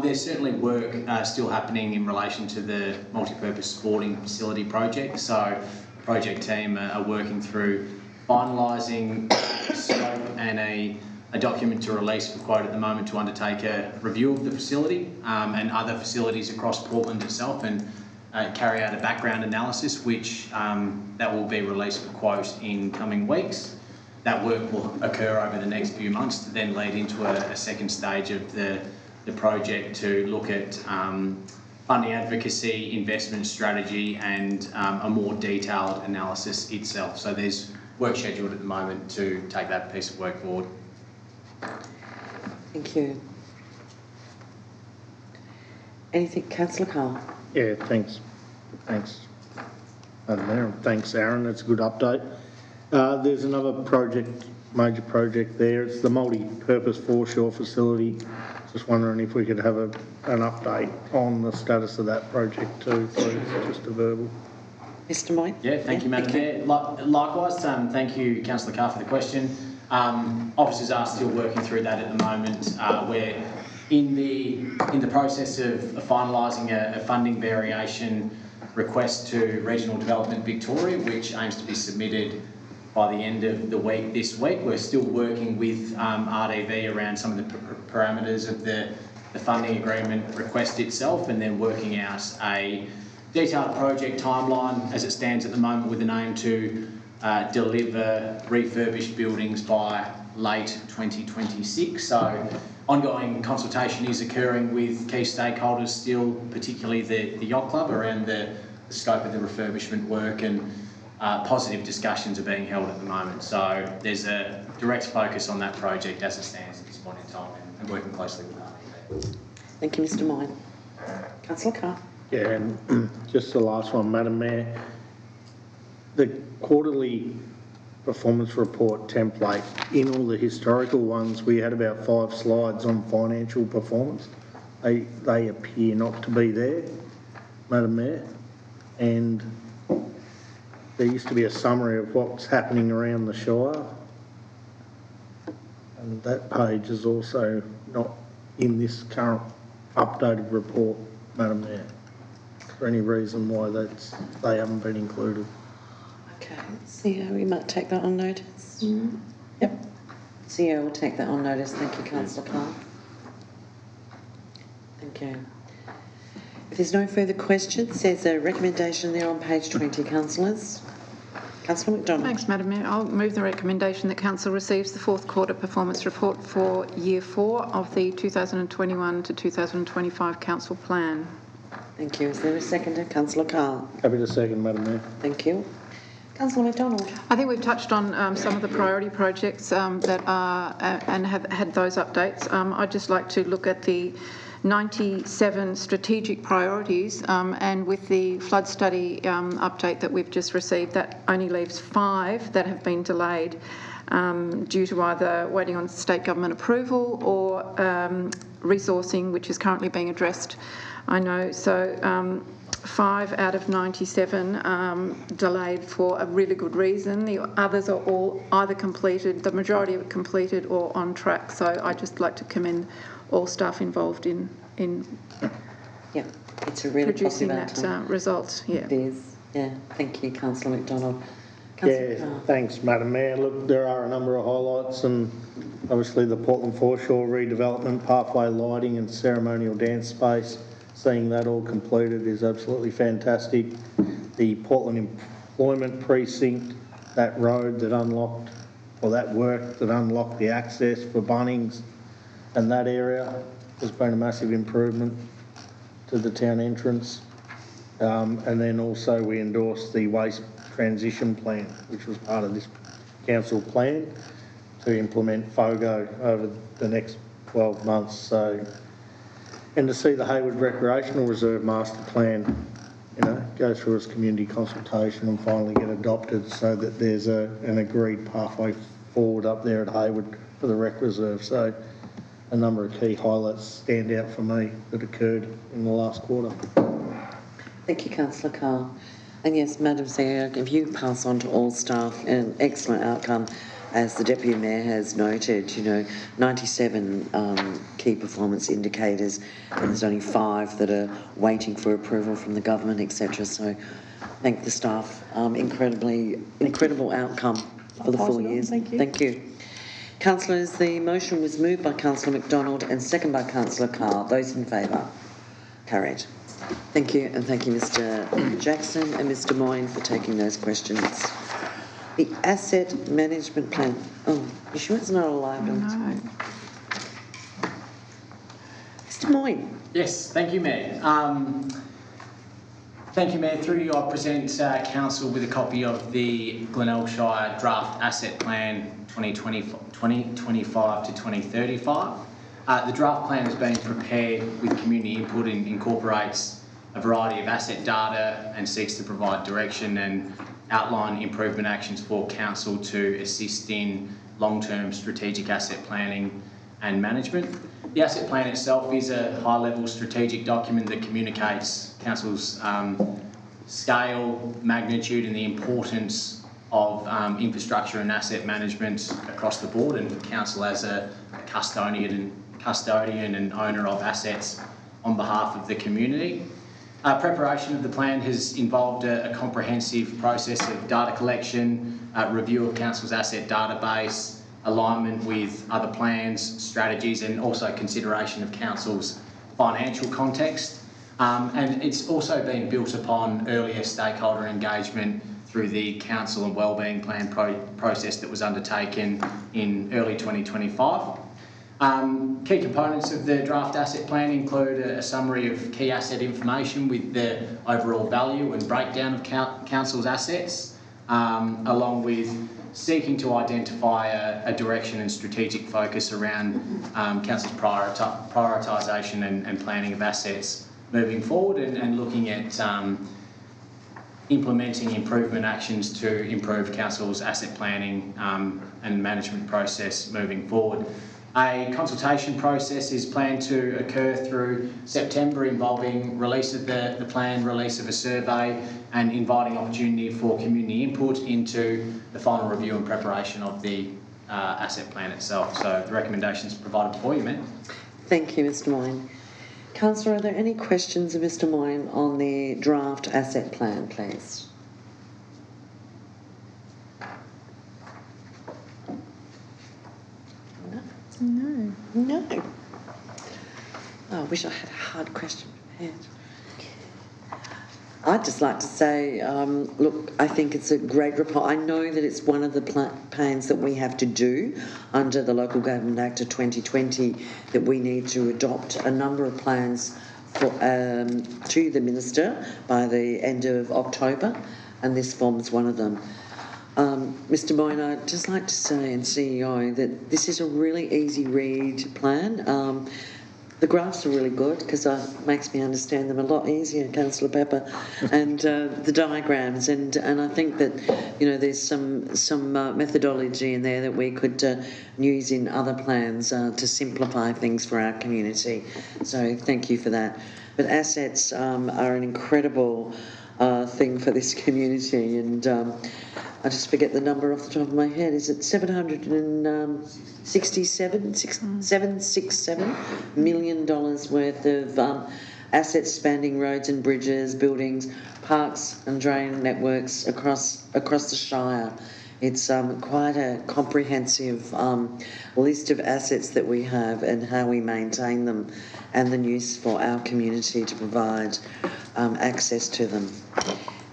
There's certainly work still happening in relation to the multi-purpose sporting facility project. So the project team are working through finalising scope and a document to release for quote at the moment to undertake a review of the facility and other facilities across Portland itself, and carry out a background analysis, which that will be released for quote in coming weeks. That work will occur over the next few months to then lead into a second stage of the project to look at funding advocacy, investment strategy, and a more detailed analysis itself. So there's work scheduled at the moment to take that piece of work forward. Thank you. Anything, Councillor Carr? Yeah, thanks, Madam Mayor. Thanks, Aaron. That's a good update. There's another major project there. It's the multi-purpose foreshore facility. Just wondering if we could have an update on the status of that project too, please, just a verbal. Mr Moy? Yeah, thank you, Madam Mayor. Likewise, thank you, Councillor Carr, for the question. Officers are still working through that at the moment. We're in the process of finalising a funding variation request to Regional Development Victoria, which aims to be submitted by the end of the week this week. We're still working with RDV around some of the parameters of the funding agreement request itself, and then working out a detailed project timeline as it stands at the moment, with an aim to deliver refurbished buildings by late 2026. So ongoing consultation is occurring with key stakeholders still, particularly the Yacht Club, around the scope of the refurbishment work, and positive discussions are being held at the moment. So there's a direct focus on that project as it stands at this point in time, and working closely with RDV. Thank you, Mr Moy. Councillor Carr? Yeah, and just the last one, Madam Mayor. The quarterly performance report template, in all the historical ones, we had about 5 slides on financial performance. They appear not to be there, Madam Mayor. And there used to be a summary of what's happening around the Shire, and that page is also not in this current updated report, Madam Mayor. Is there any reason why they haven't been included? Okay, CEO, we might take that on notice. Yep, CEO will take that on notice. Thank you, Councillor Carr. Thank you. If there's no further questions, there's a recommendation there on page 20, councillors. Councillor McDonald. Thanks, Madam Mayor. I'll move the recommendation that Council receives the fourth quarter performance report for Year 4 of the 2021 to 2025 Council Plan. Thank you. Is there a seconder? Councillor Carr. Happy to second, Madam Mayor. Thank you. Councillor McDonald. I think we've touched on some of the priority projects that are and have had those updates. I'd just like to look at the 97 strategic priorities, and with the flood study update that we've just received, that only leaves 5 that have been delayed due to either waiting on state government approval or resourcing, which is currently being addressed. I know, so 5 out of 97 delayed for a really good reason. The others are all either completed, the majority of it completed, or on track. So I'd just like to commend all staff involved in Yeah, it's a really producing positive that outcome. result. Yeah. It is. Yeah, thank you, Councillor McDonald. Councillor Yeah, Carr. thanks, Madam Mayor. Look, there are a number of highlights, and obviously the Portland Foreshore redevelopment, pathway lighting and ceremonial dance space, seeing that all completed is absolutely fantastic. The Portland Employment Precinct, that road that unlocked, or that work that unlocked the access for Bunnings and that area has been a massive improvement to the town entrance. And then also we endorsed the waste transition plan, which was part of this council plan to implement FOGO over the next 12 months. So, and to see the Hayward Recreational Reserve Master Plan, you know, go through its community consultation and finally get adopted so that there's an agreed pathway forward up there at Hayward for the Rec Reserve. So a number of key highlights stand out for me that occurred in the last quarter. Thank you, Councillor Carr. And yes, Madam Chair, if you pass on to all staff an excellent outcome, as the Deputy Mayor has noted, you know, 97 key performance indicators, and there's only 5 that are waiting for approval from the government, etc. So thank the staff. Incredible outcome for the 4 years. Thank you. Thank you. Councillors, the motion was moved by Councillor McDonald and seconded by Councillor Carr. Those in favour? Carried. Thank you, and thank you, Mr. Jackson and Mr. Moyne, for taking those questions. The asset management plan. Oh, you sure it's not a liability? No. Mr. Moyne. Yes, thank you, Mayor. Thank you, Mayor. Through you, I present Council with a copy of the Glenelg Shire Draft Asset Plan 2025 to 2035. The draft plan has been prepared with community input and incorporates a variety of asset data and seeks to provide direction and outline improvement actions for Council to assist in long-term strategic asset planning and management. The asset plan itself is a high-level strategic document that communicates Council's scale, magnitude and the importance of infrastructure and asset management across the board, and for Council as a custodian and owner of assets on behalf of the community. Preparation of the plan has involved a comprehensive process of data collection, review of Council's asset database, alignment with other plans, strategies, and also consideration of Council's financial context. And it's also been built upon earlier stakeholder engagement through the Council and Wellbeing Plan process that was undertaken in early 2025. Key components of the draft asset plan include a summary of key asset information with the overall value and breakdown of Council's assets, along with seeking to identify a direction and strategic focus around Council's prioritisation and planning of assets moving forward, and looking at implementing improvement actions to improve Council's asset planning and management process moving forward. A consultation process is planned to occur through September, involving release of the plan, release of a survey, and inviting opportunity for community input into the final review and preparation of the asset plan itself. So the recommendations provided before you, Mayor. Thank you, Mr. Moyne. Councillor, are there any questions of Mr. Moyne on the draft asset plan, please? No. No. Oh, I wish I had a hard question prepared. I'd just like to say, look, I think it's a great report. I know that it's one of the plans that we have to do under the Local Government Act of 2020, that we need to adopt a number of plans for, to the Minister by the end of October, and this forms one of them. Mr. Moyne, I'd just like to say, and CEO, that this is a really easy read plan. The graphs are really good because it makes me understand them a lot easier, Councillor Pepper, and the diagrams, and I think that, you know, there's some methodology in there that we could use in other plans to simplify things for our community. So thank you for that. But assets are an incredible thing for this community, and I just forget the number off the top of my head. Is it $767 million worth of assets spanning roads and bridges, buildings, parks and drain networks across the Shire. It's quite a comprehensive list of assets that we have and how we maintain them, and the use for our community to provide access to them.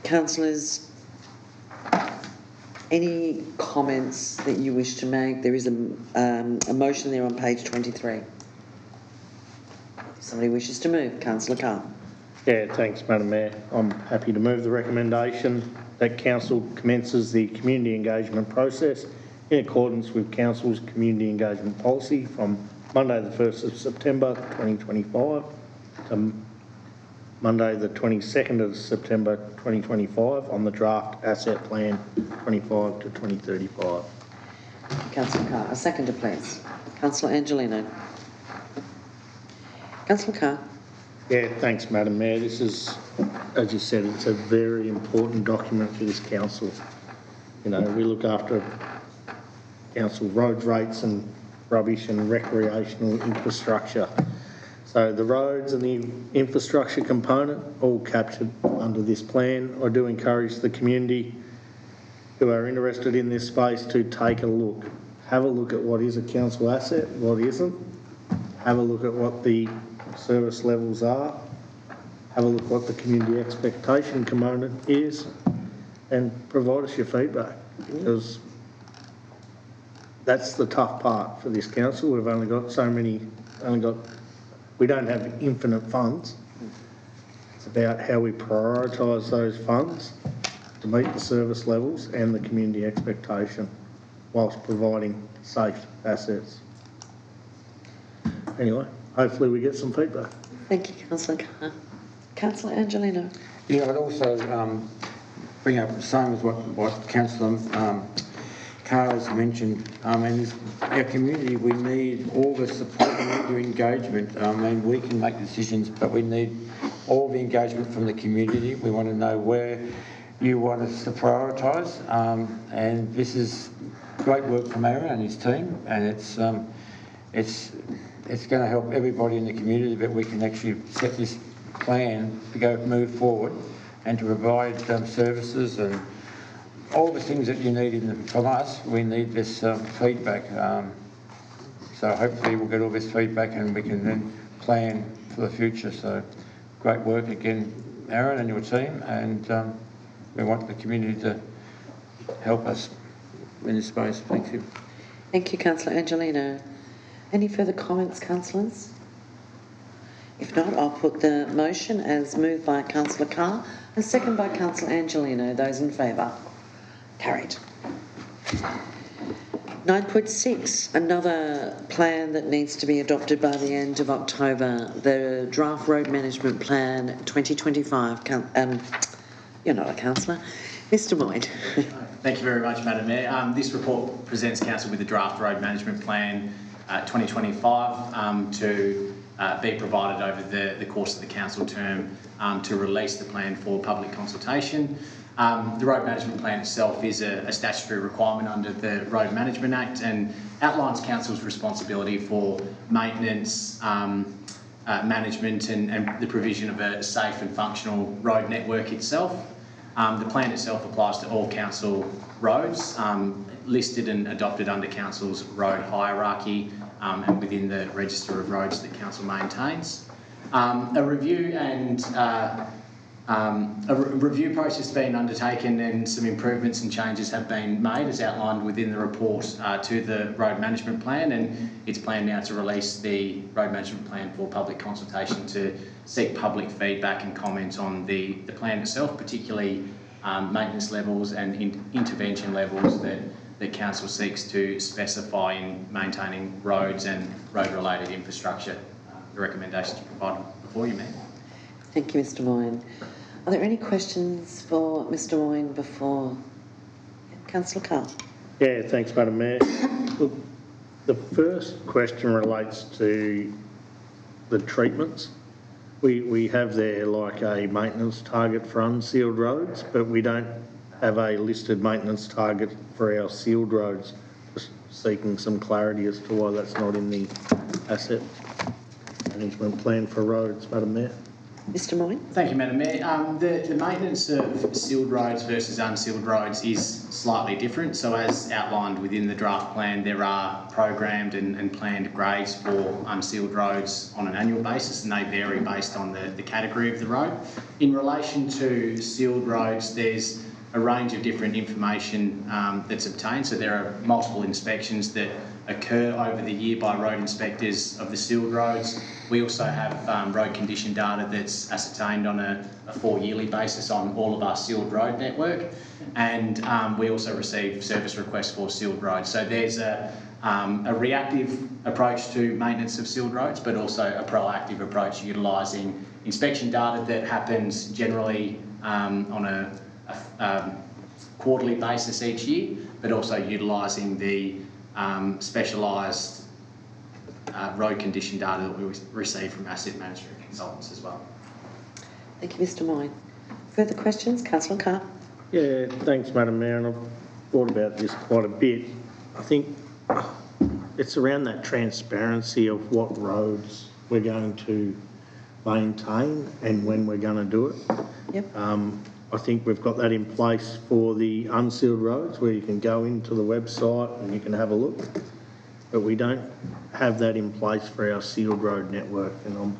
Councillors, any comments that you wish to make? There is a motion there on page 23. If somebody wishes to move, Councillor Carr. Yeah, thanks, Madam Mayor. I'm happy to move the recommendation that Council commences the community engagement process in accordance with Council's community engagement policy from Monday the 1st of September 2025 to Monday the 22nd of September 2025 on the draft asset plan 25 to 2035. Councillor Carr. A seconder, please. Councillor Angelino. Councillor Carr. Yeah, thanks, Madam Mayor. This is, as you said, it's a very important document for this council. You know, we look after council roads, rates and rubbish and recreational infrastructure. So the roads and the infrastructure component all captured under this plan. I do encourage the community who are interested in this space to take a look. Have a look at what is a council asset, what isn't. Have a look at what the service levels are. Have a look at what the community expectation component is and provide us your feedback, because that's the tough part for this council. We've only got we don't have infinite funds. It's about how we prioritise those funds to meet the service levels and the community expectation whilst providing safe assets. Anyway, hopefully we get some feedback. Thank you, Councillor Carr. Councillor Angelino. Yeah, I'd also bring up the same as what Councillor Carr has mentioned. And our community, we need all the support, we need your engagement. I mean, we can make decisions, but we need all the engagement from the community. We want to know where you want us to prioritise. And this is great work from Aaron and his team, and it's going to help everybody in the community that we can actually set this plan to move forward and to provide services and all the things that you need from us. We need this feedback. So hopefully we'll get all this feedback and we can then plan for the future. So great work again, Aaron and your team, and we want the community to help us in this space. Thank you. Thank you, Councillor Angelino. Any further comments, councillors? If not, I'll put the motion as moved by Councillor Carr and second by Councillor Angelino. Those in favour? Carried. 9.6, another plan that needs to be adopted by the end of October, the Draft Road Management Plan 2025. You're not a councillor. Mr Moyne. Thank you very much, Madam Mayor. This report presents Council with the Draft Road Management Plan 2025 to be provided over the course of the council term to release the plan for public consultation. The Road Management Plan itself is a statutory requirement under the Road Management Act and outlines council's responsibility for maintenance, management and the provision of a safe and functional road network itself. The plan itself applies to all council roads listed and adopted under council's road hierarchy and within the register of roads that council maintains. A review process has been undertaken and some improvements and changes have been made as outlined within the report to the Road Management Plan, and it's planned now to release the Road Management Plan for public consultation to seek public feedback and comment on the plan itself, particularly maintenance levels and intervention levels that council seeks to specify in maintaining roads and road-related infrastructure. The recommendations provided before you, Mayor. Thank you, Mr Moyne. Are there any questions for Mr Moyne before Councillor Carr? Yeah, thanks, Madam Mayor. Look, the first question relates to the treatments. We have there like a maintenance target for unsealed roads, but we don't have a listed maintenance target for our sealed roads. Just seeking some clarity as to why that's not in the asset management plan for roads, Madam Mayor. Mr Moyne. Thank you, Madam Mayor. The maintenance of sealed roads versus unsealed roads is slightly different. So as outlined within the draft plan, there are programmed and planned grades for unsealed roads on an annual basis, and they vary based on the category of the road. In relation to sealed roads, there's a range of different information that's obtained. So there are multiple inspections that occur over the year by road inspectors of the sealed roads. We also have road condition data that's ascertained on a 4-yearly basis on all of our sealed road network, and we also receive service requests for sealed roads. So there's a reactive approach to maintenance of sealed roads, but also a proactive approach utilising inspection data that happens generally on a quarterly basis each year, but also utilising the specialised road condition data that we receive from asset management consultants as well. Thank you, Mr Moyne. Further questions? Councillor Carr. Yeah, thanks, Madam Mayor, and I've thought about this quite a bit. I think it's around that transparency of what roads we're going to maintain and when we're going to do it. Yep. I think we've got that in place for the unsealed roads where you can go into the website and you can have a look, but we don't have that in place for our sealed road network, and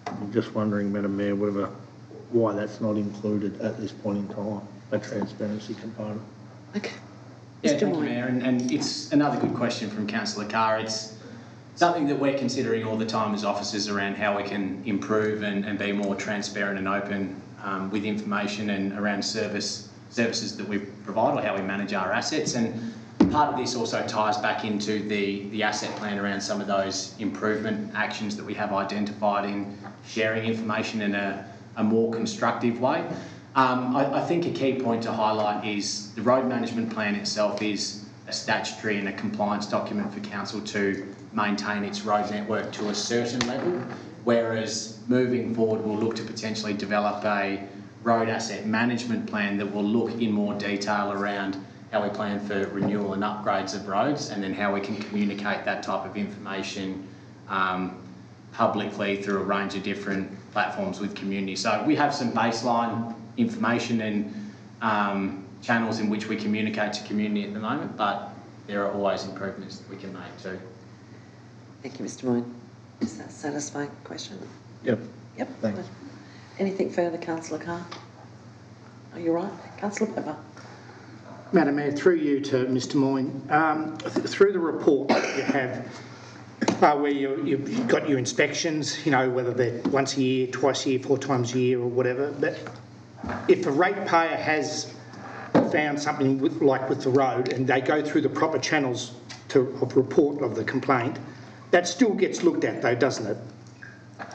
I'm just wondering, Madam Mayor, why that's not included at this point in time, a transparency component. Okay. Yeah, Mr. thank you, Moyne. Mayor, and it's another good question from Councillor Carr. It's something that we're considering all the time as officers around how we can improve and be more transparent and open with information and around services that we provide or how we manage our assets. And part of this also ties back into the asset plan around some of those improvement actions that we have identified in sharing information in a more constructive way. I think a key point to highlight is the road management plan itself is a statutory and a compliance document for council to maintain its road network to a certain level, whereas moving forward we'll look to potentially develop a road asset management plan that will look in more detail around how we plan for renewal and upgrades of roads, and then how we can communicate that type of information publicly through a range of different platforms with community. So we have some baseline information and channels in which we communicate to community at the moment, but there are always improvements that we can make too. Thank you, Mr Moyne. Does that satisfy the question? Yep. Yep. Thanks. Anything further, Councillor Carr? Are you right? Councillor Pepper. Madam Mayor, through you to Mr Moyne, through the report that you have where you've got your inspections, you know, whether they're once a year, twice a year, 4 times a year or whatever, but if a ratepayer has found something with the road and they go through the proper channels of report of the complaint, that still gets looked at though, doesn't it,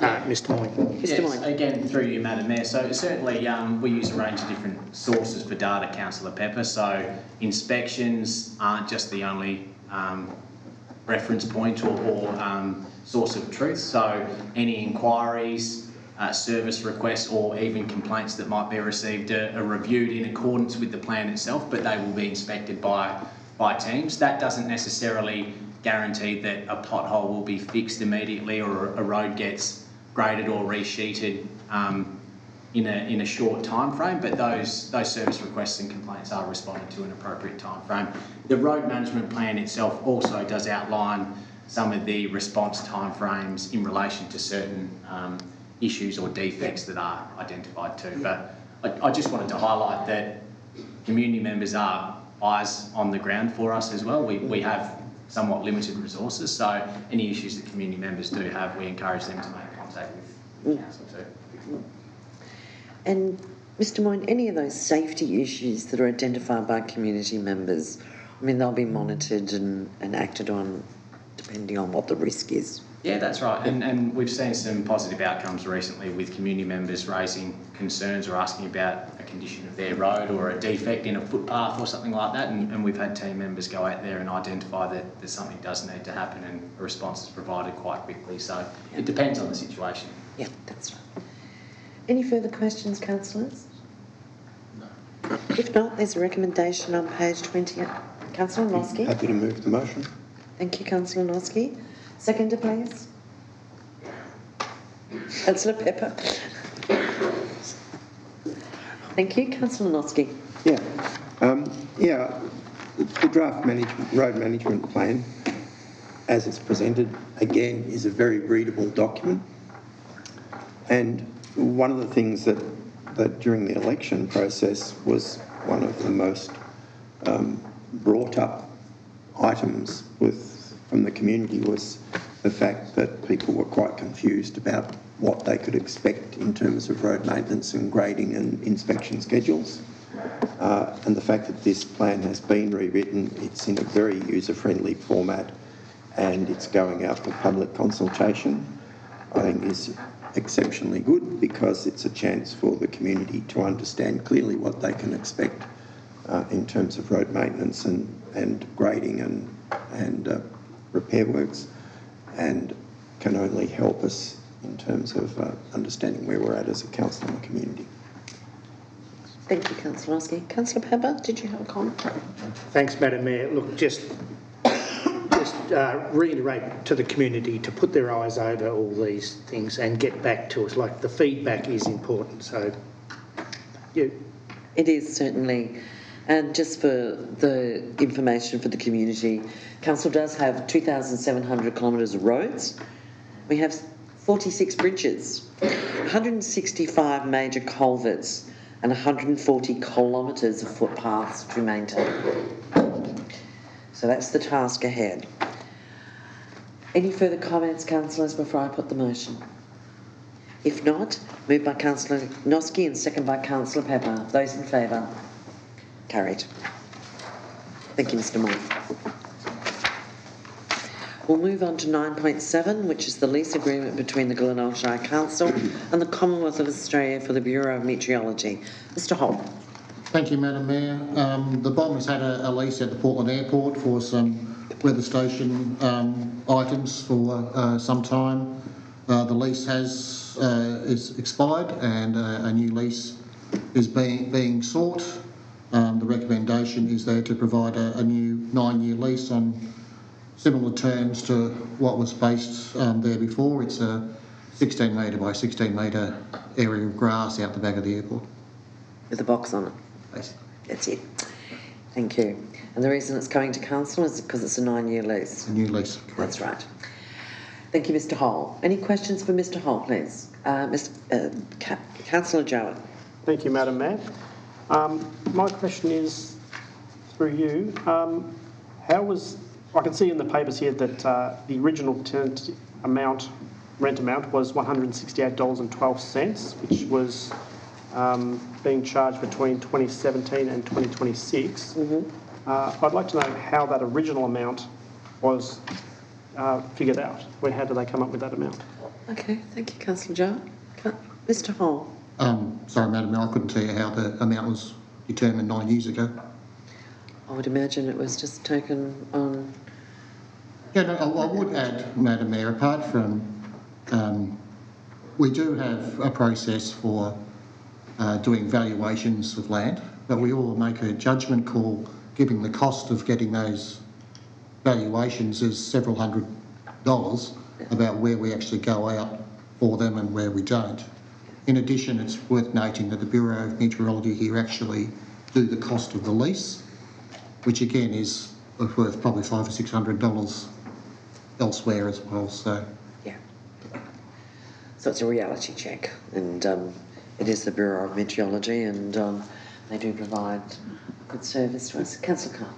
Mr Moyne? Yes, again, through you, Madam Mayor. So certainly we use a range of different sources for data, Councillor Pepper. So inspections aren't just the only reference point or source of truth. So any inquiries, service requests or even complaints that might be received are reviewed in accordance with the plan itself, but they will be inspected by teams. That doesn't necessarily guarantee that a pothole will be fixed immediately or a road gets graded or resheeted in a short time frame, but those service requests and complaints are responded to in an appropriate time frame. The road management plan itself also does outline some of the response time frames in relation to certain issues or defects that are identified too. But I just wanted to highlight that community members are eyes on the ground for us as well. We have somewhat limited resources, so any issues that community members do have, we encourage them to make contact with council too. And Mr Moyne, any of those safety issues that are identified by community members, I mean, they'll be monitored and acted on depending on what the risk is. Yeah, that's right. And we've seen some positive outcomes recently with community members raising concerns or asking about a condition of their road or a defect in a footpath or something like that. And we've had team members go out there and identify that something does need to happen, and a response is provided quite quickly. So it depends on the situation. Yeah, that's right. Any further questions, councillors? No. If not, there's a recommendation on page 20. Councillor Noski. Happy to move the motion. Thank you, Councillor Noski. Seconder, please. Councillor Pepper. Thank you. Councillor Noski. The draft road management plan, as it's presented, again, is a very readable document. And one of the things that during the election process was one of the most brought up items from the community was the fact that people were quite confused about what they could expect in terms of road maintenance and grading and inspection schedules. And the fact that this plan has been rewritten, it's in a very user-friendly format and it's going out for public consultation, I think is exceptionally good because it's a chance for the community to understand clearly what they can expect in terms of road maintenance and grading and repair works, and can only help us in terms of understanding where we're at as a council and a community. Thank you, Councillor Noski. Councillor Pepper, did you have a comment? Thanks, Madam Mayor. Look, just reiterate to the community to put their eyes over all these things and get back to us. Like, the feedback is important. So, It is, certainly. And just for the information for the community, Council does have 2,700 kilometres of roads. We have 46 bridges, 165 major culverts and 140 kilometres of footpaths to maintain. So that's the task ahead. Any further comments, councillors, before I put the motion? If not, moved by Councillor Noski and second by Councillor Pepper. Those in favour? Carried. Thank you, Mr. Moore. We'll move on to 9.7, which is the lease agreement between the Glenelg Shire Council and the Commonwealth of Australia for the Bureau of Meteorology. Mr. Holt. Thank you, Madam Mayor. The BOM has had a lease at the Portland Airport for some weather station items for some time. The lease is expired and a new lease is being sought. The recommendation is there to provide a new 9-year lease on similar terms to what was based there before. It's a 16 metre by 16 metre area of grass out the back of the airport. With a box on it. Basically. That's it. Thank you. And the reason it's going to council is because it's a 9-year lease. A new lease. Correct. That's right. Thank you, Mr. Holt. Any questions for Mr. Holt, please? Councillor Jowett. Thank you, Madam Mayor. My question is, through you, I can see in the papers here that the original tenant rent amount was $168.12, which was being charged between 2017 and 2026. I'd like to know how that original amount was figured out. How did they come up with that amount? Okay, thank you, Councillor Jowett. Mr. Holt. Sorry, Madam Mayor, I couldn't tell you how the amount was determined 9 years ago. I would imagine it was just taken on... Yeah, no, I would add, Madam Mayor, apart from... we do have a process for doing valuations of land, but we all make a judgment call, given the cost of getting those valuations is several $100 about where we actually go out for them and where we don't. In addition, it's worth noting that the Bureau of Meteorology here actually do the cost of the lease, which again is worth probably $500 or $600 elsewhere as well. So yeah, so it's a reality check, and it is the Bureau of Meteorology, and they do provide good service to us. Councillor Carr.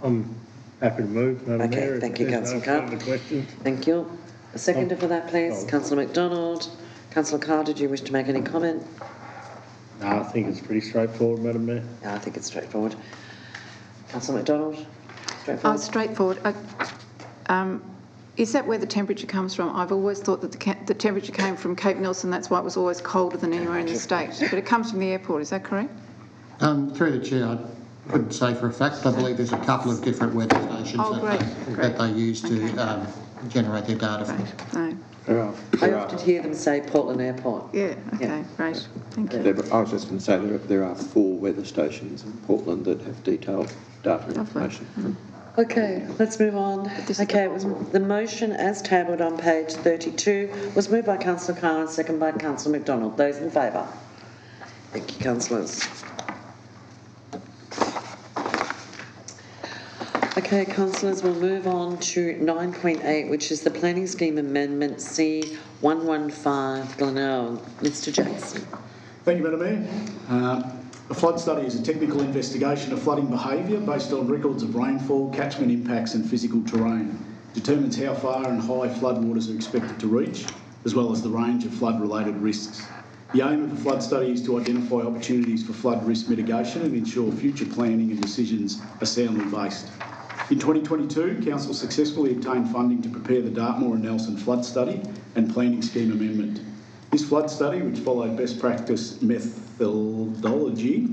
I'm happy to move, Madam Mayor. Okay, thank you, Councillor Carr. Thank you. A seconder for that, please. Councillor McDonald. Councillor Carr, did you wish to make any comment? No, I think it's pretty straightforward, Madam Mayor. Yeah, I think it's straightforward. Councillor McDonald? Straightforward? Straightforward. Is that where the temperature comes from? I've always thought that the temperature came from Cape Nelson, that's why it was always colder than anywhere in the state. But it comes from the airport, is that correct? Through the Chair, I couldn't say for a fact. I believe there's a couple of different weather stations that they use to generate their data from. No. I often hear them say Portland Airport. Yeah, okay, great. Thank you. I was just going to say there are 4 weather stations in Portland that have detailed data information. Okay, let's move on. Okay, it was the motion as tabled on page 32 was moved by Councillor Carr and seconded by Councillor McDonald. Those in favour? Thank you, councillors. Okay, councillors, we'll move on to 9.8, which is the Planning Scheme Amendment C115 Glenelg. Mr Jackson. Thank you, Madam Mayor. A flood study is a technical investigation of flooding behaviour based on records of rainfall, catchment impacts and physical terrain. Determines how far and high floodwaters are expected to reach, as well as the range of flood-related risks. The aim of the flood study is to identify opportunities for flood risk mitigation and ensure future planning and decisions are soundly based. In 2022, Council successfully obtained funding to prepare the Dartmoor and Nelson flood study and planning scheme amendment. This flood study, which followed best practice methodology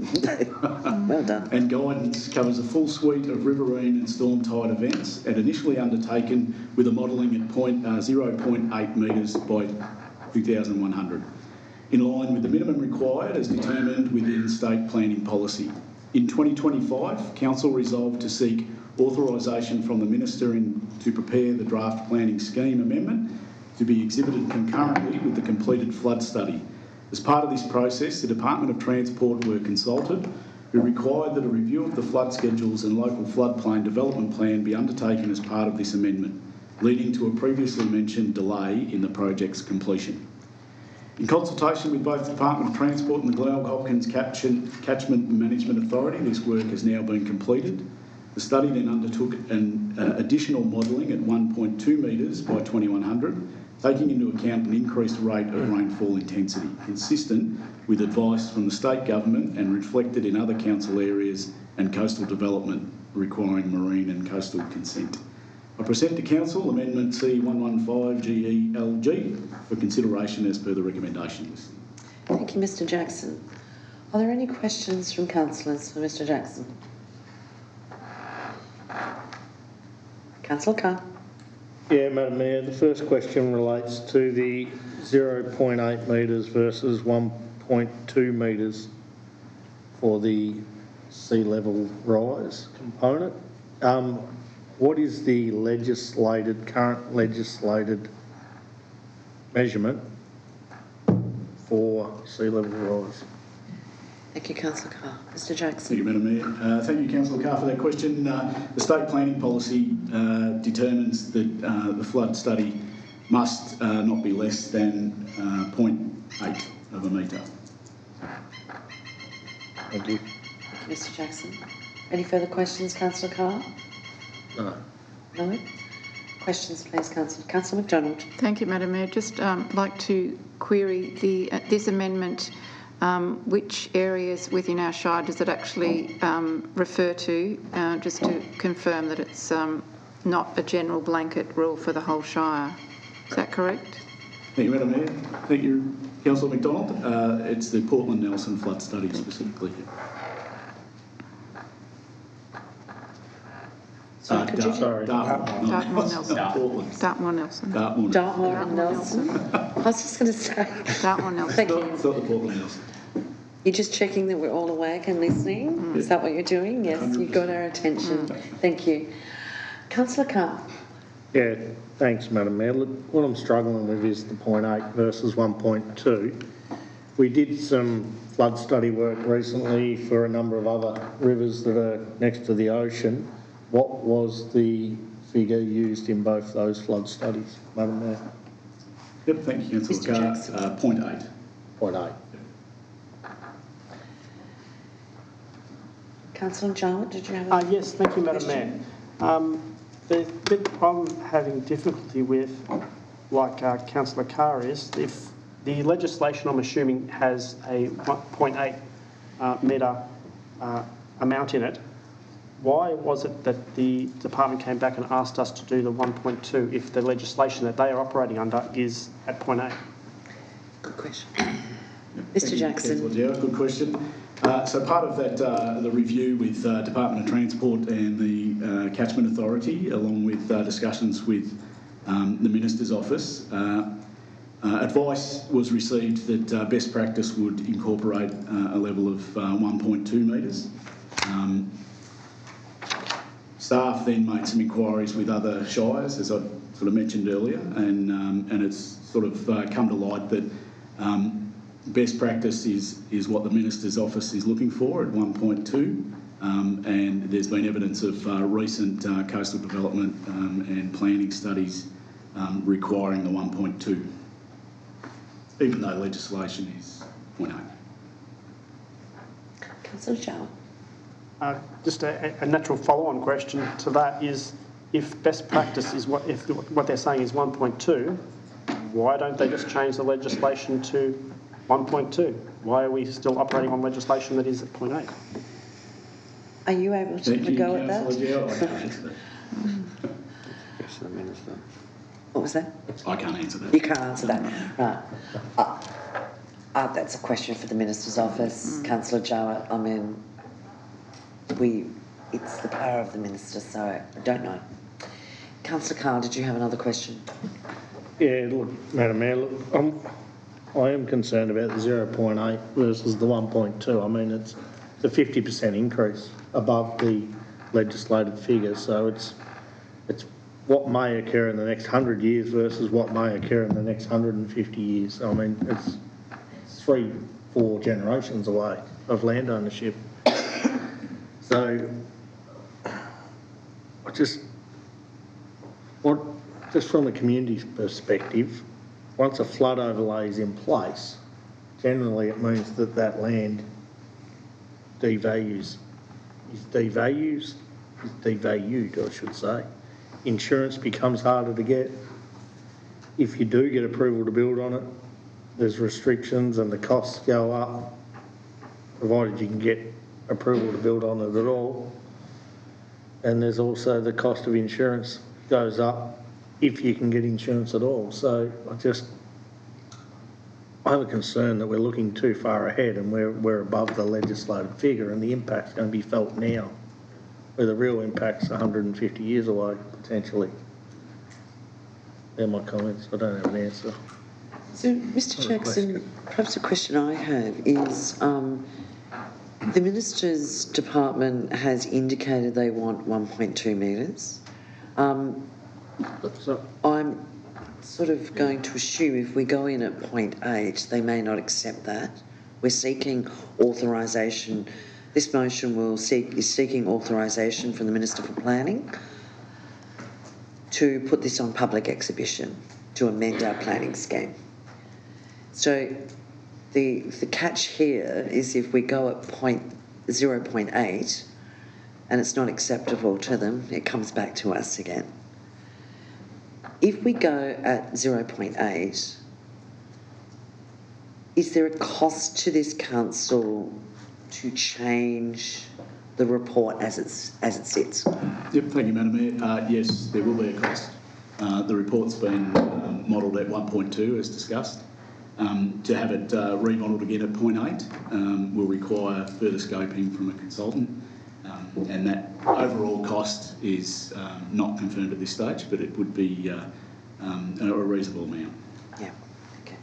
Well done. and guidance, covers a full suite of riverine and storm tide events and initially undertaken with a modelling at 0.8 metres by 2,100, in line with the minimum required as determined within state planning policy. In 2025, Council resolved to seek authorisation from the Minister to prepare the draft planning scheme amendment to be exhibited concurrently with the completed flood study. As part of this process, the Department of Transport were consulted, who required that a review of the flood schedules and local floodplain development plan be undertaken as part of this amendment, leading to a previously mentioned delay in the project's completion. In consultation with both the Department of Transport and the Glenelg Hopkins Catchment Management Authority, this work has now been completed. The study then undertook an additional modelling at 1.2 metres by 2100, taking into account an increased rate of rainfall intensity, consistent with advice from the state government and reflected in other council areas and coastal development requiring marine and coastal consent. I present to Council Amendment C115GELG for consideration as per the recommendation list. Thank you, Mr Jackson. Are there any questions from councillors for Mr Jackson? Councillor Carr. Yeah, Madam Mayor, the first question relates to the 0.8 metres versus 1.2 metres for the sea level rise component. What is the current legislated measurement for sea level rise? Thank you, Councillor Carr. Mr Jackson. Thank you, Madam Mayor. Thank you, Councillor Carr, for that question. The state planning policy determines that the flood study must not be less than 0.8 of a metre. Thank you. Thank you, Mr Jackson. Any further questions, Councillor Carr? No. No? Questions, please, Councillor. Councillor McDonald. Thank you, Madam Mayor. Just like to query this amendment. Which areas within our shire does it actually refer to, just to confirm that it's not a general blanket rule for the whole shire? Is that correct? Thank you, Madam Mayor. Thank you, Councillor McDonald. It's the Portland Nelson flood study specifically. Sorry. Dartmoor Nelson. Portland. Dartmoor Nelson. Dartmoor and Nelson. I was just going to say. Dartmoor Nelson. Thank you. It's not the Portland Nelson. You're just checking that we're all awake and listening? Is that what you're doing? Yes, 100%. You got our attention. Thank you. Councillor Carr. Yeah, thanks, Madam Mayor. Look, what I'm struggling with is the 0.8 versus 1.2. We did some flood study work recently for a number of other rivers that are next to the ocean. What was the figure used in both those flood studies, Madam Mayor? Yep, thank you, Councillor Carr. 0.8. 0.8. Councillor Jarlett, did you have a Yes, thank you, Madam Mayor. The bit I'm having difficulty with, like Councillor Carr is, if the legislation, I'm assuming, has a 0.8 metre amount in it, why was it that the department came back and asked us to do the 1.2 if the legislation that they are operating under is at 0.8? Good question. Mr Jackson. Good question. So part of that, the review with Department of Transport and the Catchment Authority, along with discussions with the Minister's Office, advice was received that best practice would incorporate a level of 1.2 metres. Staff then made some inquiries with other shires, as I sort of mentioned earlier, and it's sort of come to light that best practice is what the Minister's office is looking for at 1.2, and there's been evidence of recent coastal development and planning studies requiring the 1.2, even though legislation is 0.8. Councillor Shower. Just a natural follow-on question to that is, if best practice is if what they're saying is 1.2, why don't they just change the legislation to 1.2? Why are we still operating on legislation that is at 0.8? Are you able to go at that? What was that? I can't answer that. You can't answer that. Right. That's a question for the Minister's office. Councillor Jowett, I mean, it's the power of the Minister, so I don't know. Councillor Carr, did you have another question? Yeah, look, Madam Mayor, look, I am concerned about the 0.8 versus the 1.2. I mean, it's a 50% increase above the legislated figure, so it's what may occur in the next 100 years versus what may occur in the next 150 years. I mean, it's 3-4 generations away of land ownership. So, just from a community's perspective, once a flood overlay is in place, generally it means that that land devalued, I should say. Insurance becomes harder to get. If you do get approval to build on it, there's restrictions and the costs go up, provided you can get approval to build on it at all. And there's also the cost of insurance goes up if you can get insurance at all. So I have a concern that we're looking too far ahead and we're above the legislated figure, and the impact's going to be felt now, where the real impact's 150 years away, potentially. They're my comments. I don't have an answer. So, Mr Jackson, perhaps a question I have is, the Minister's department has indicated they want 1.2 metres. I'm sort of going to assume if we go in at 0.8, they may not accept that. We're seeking authorisation. This motion is seeking authorisation from the Minister for Planning to put this on public exhibition, to amend our planning scheme. So the catch here is if we go at 0.8 and it's not acceptable to them, it comes back to us again. If we go at 0.8, is there a cost to this council to change the report as it sits? Yep, thank you, Madam Mayor. Yes, there will be a cost. The report's been modelled at 1.2 as discussed. To have it remodelled again at 0.8 will require further scoping from a consultant, and that overall cost is not confirmed at this stage, but it would be a reasonable amount. Yeah, okay.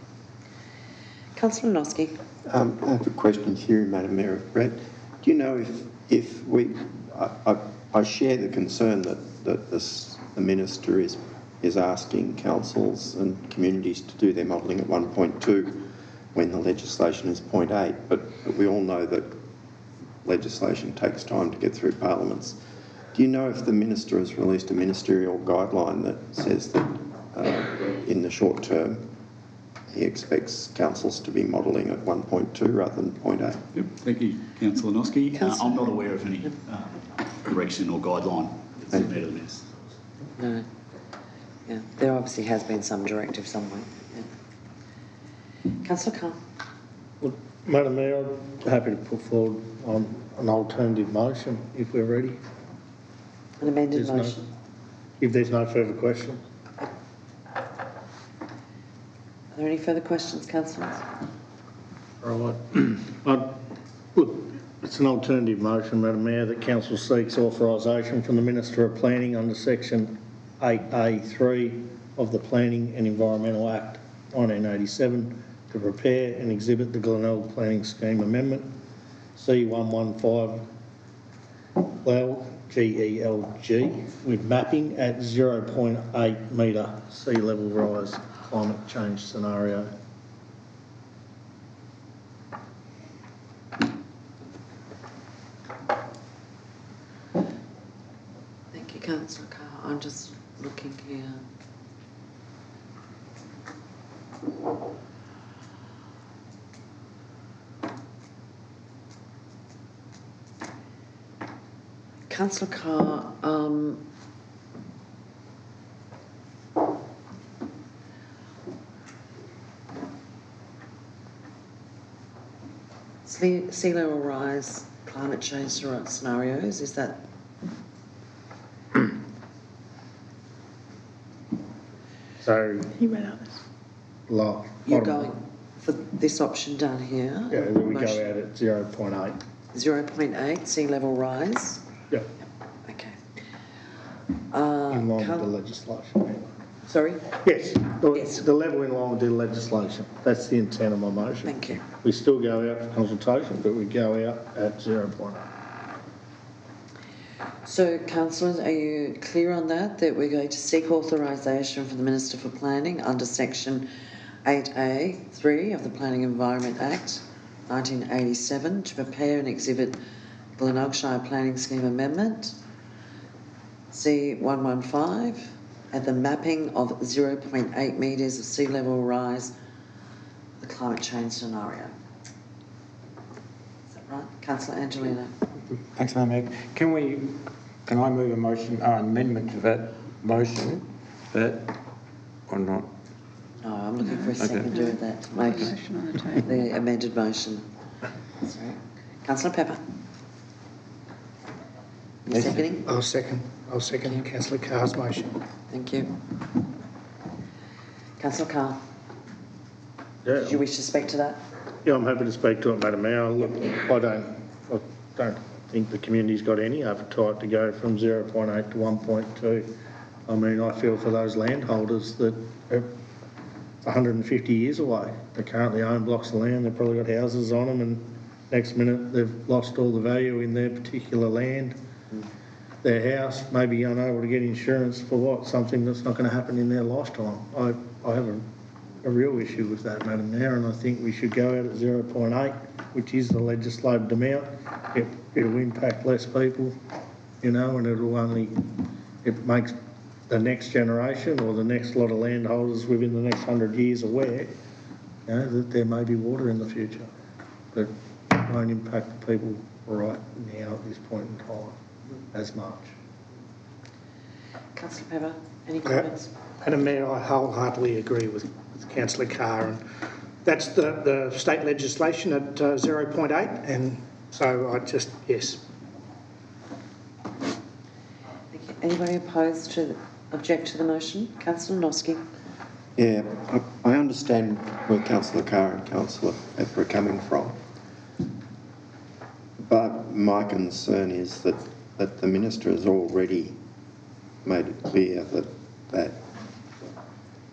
Councillor Noski. I have a question here, Madam Mayor. Brett, do you know if we... I share the concern that the Minister is asking councils and communities to do their modelling at 1.2 when the legislation is 0.8, but we all know that legislation takes time to get through parliaments. Do you know if the Minister has released a ministerial guideline that says that in the short term he expects councils to be modelling at 1.2 rather than 0.8? Yep, thank you, Councillor Noski. I'm not aware of any direction or guideline that's in there to the Minister. No. Yeah, there obviously has been some directive somewhere. Yeah. Councillor Carr. Well, Madam Mayor, I'm happy to put forward on an alternative motion if we're ready. An amended motion. If there's no further questions. Are there any further questions, councillors? All right. Look, it's an alternative motion, Madam Mayor, that council seeks authorisation from the Minister of Planning under section 8A3 of the Planning and Environmental Act 1987 to prepare and exhibit the Glenelg Planning Scheme Amendment C115 GELG with mapping at 0.8 metre sea level rise climate change scenario. Councillor Carr. I'm just looking here. Councillor Carr, sea level rise, climate change scenarios, is that? So, He read out this. You're going for this option down here? Yeah, then we go Motion. out at 0.8. 0.8 sea level rise? Yeah, Okay. in line with the legislation. Sorry? Yes, Yes. the level in line with the legislation. That's the intent of my motion. Thank you. We still go out for consultation, but we go out at 0.8. So, councillors, are you clear on that we're going to seek authorisation from the Minister for Planning under section 8A(3) of the Planning Environment Act 1987 to prepare and exhibit Glenelg Shire Planning Scheme Amendment C115 at the mapping of 0.8 metres of sea level rise, the climate change scenario. Is that right? Councillor Angelino. Thanks, Madam Mayor. Can I move a motion, amendment to that motion, or not? No, I'm looking for a seconder of that motion. Motion on the table. The amended motion. Sorry. Councillor Pepper. You Yes. seconding? I'll second Councillor Carr's motion. Thank you. Councillor Carr, Yeah. did you wish to speak to that? Yeah, I'm happy to speak to it, Madam Mayor. Look, I don't think the community's got any appetite to go from 0.8 to 1.2. I mean, I feel for those landholders that are 150 years away. They currently own blocks of land, they've probably got houses on them, and next minute they've lost all the value in their particular land, their house, maybe unable to get insurance for what? Something that's not going to happen in their lifetime. I have a real issue with that, Madam Mayor, and I think we should go out at 0.8, which is the legislated amount. It'll impact less people, you know, and it makes the next generation or the next lot of landholders within the next 100 years aware, you know, that there may be water in the future, but it won't impact the people right now at this point in time as much. Councillor Pepper, any comments? Madam Mayor, I wholeheartedly agree with Councillor Carr, and that's the state legislation at 0.8, and so yes. Thank you. Anybody object to the motion? Councillor Noski. Yeah, I understand where Councillor Carr and Councillor Pepper are coming from, but my concern is that the Minister has already made it clear that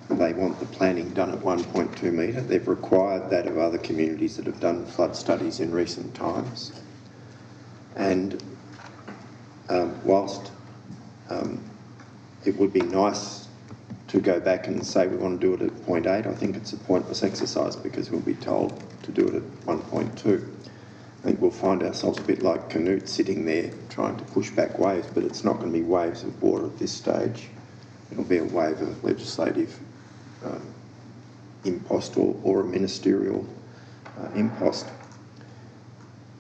they want the planning done at 1.2 metre. They've required that of other communities that have done flood studies in recent times. And whilst it would be nice to go back and say we want to do it at 0.8, I think it's a pointless exercise because we'll be told to do it at 1.2. I think we'll find ourselves a bit like Canute sitting there trying to push back waves, but it's not going to be waves of water at this stage. It'll be a wave of legislative impost or a ministerial impost.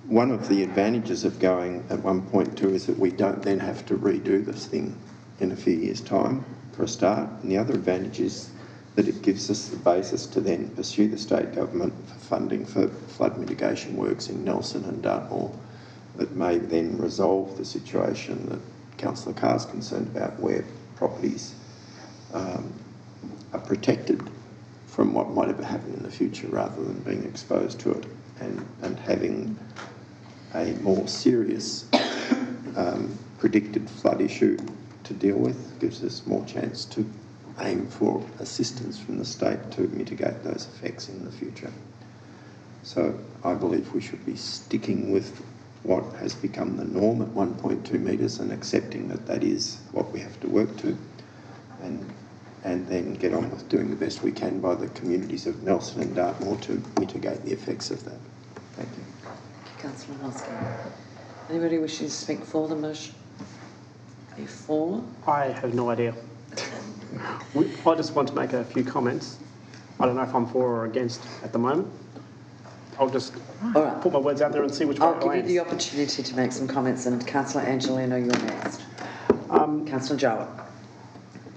One of the advantages of going at 1.2 is that we don't then have to redo this thing in a few years' time for a start. And the other advantage is that it gives us the basis to then pursue the state government for funding for flood mitigation works in Nelson and Dartmoor that may then resolve the situation that Councillor Carr's concerned about, where properties are protected from what might ever happen in the future rather than being exposed to it, and having a more serious predicted flood issue to deal with gives us more chance to aim for assistance from the state to mitigate those effects in the future. So I believe we should be sticking with what has become the norm at 1.2 metres and accepting that that is what we have to work to, and then get on with doing the best we can by the communities of Nelson and Dartmoor to mitigate the effects of that. Thank you. Thank you, Councillor Noski. Anybody wishing to speak for the motion? Are you for? I have no idea. I just want to make a few comments. I don't know if I'm for or against at the moment. I'll just All right. put my words out there and see which way I'll it give you lands. the opportunity to make some comments, and Councillor Angelino, you're next. Councillor Jowett.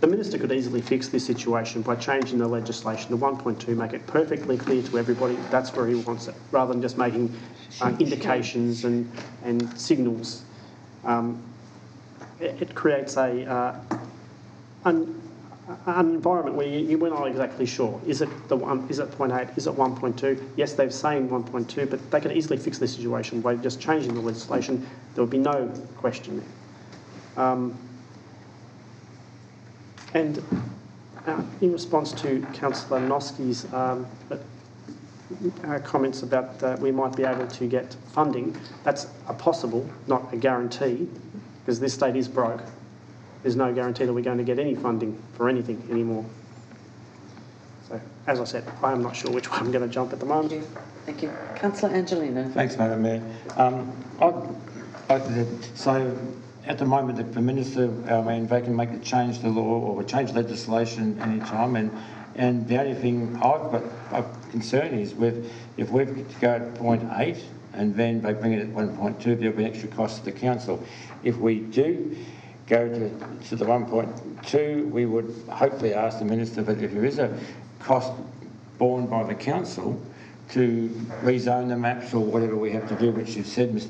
The Minister could easily fix this situation by changing the legislation to 1.2, make it perfectly clear to everybody that's where he wants it, rather than just making indications and signals. It creates an environment where we're not exactly sure. Is it 0.8? Is it 1.2? Yes, they're saying 1.2, but they can easily fix the situation by just changing the legislation. There would be no question there. And in response to Councillor Noski's comments about we might be able to get funding, that's a possible, not a guarantee, because this state is broke. There's no guarantee that we're going to get any funding for anything anymore. So, as I said, I am not sure which way I'm going to jump at the moment. Thank you. Councillor Angelino. Thanks, Madam Mayor. So, at the moment, if the Minister, they can make a change to law or change legislation any time, and the only thing I've got a concern is if we've to go at 0.8 and then they bring it at 1.2, there'll be an extra cost to the council. If we do go to the 1.2, we would hopefully ask the Minister that if there is a cost borne by the council to rezone the maps or whatever we have to do, which you've said, Mr.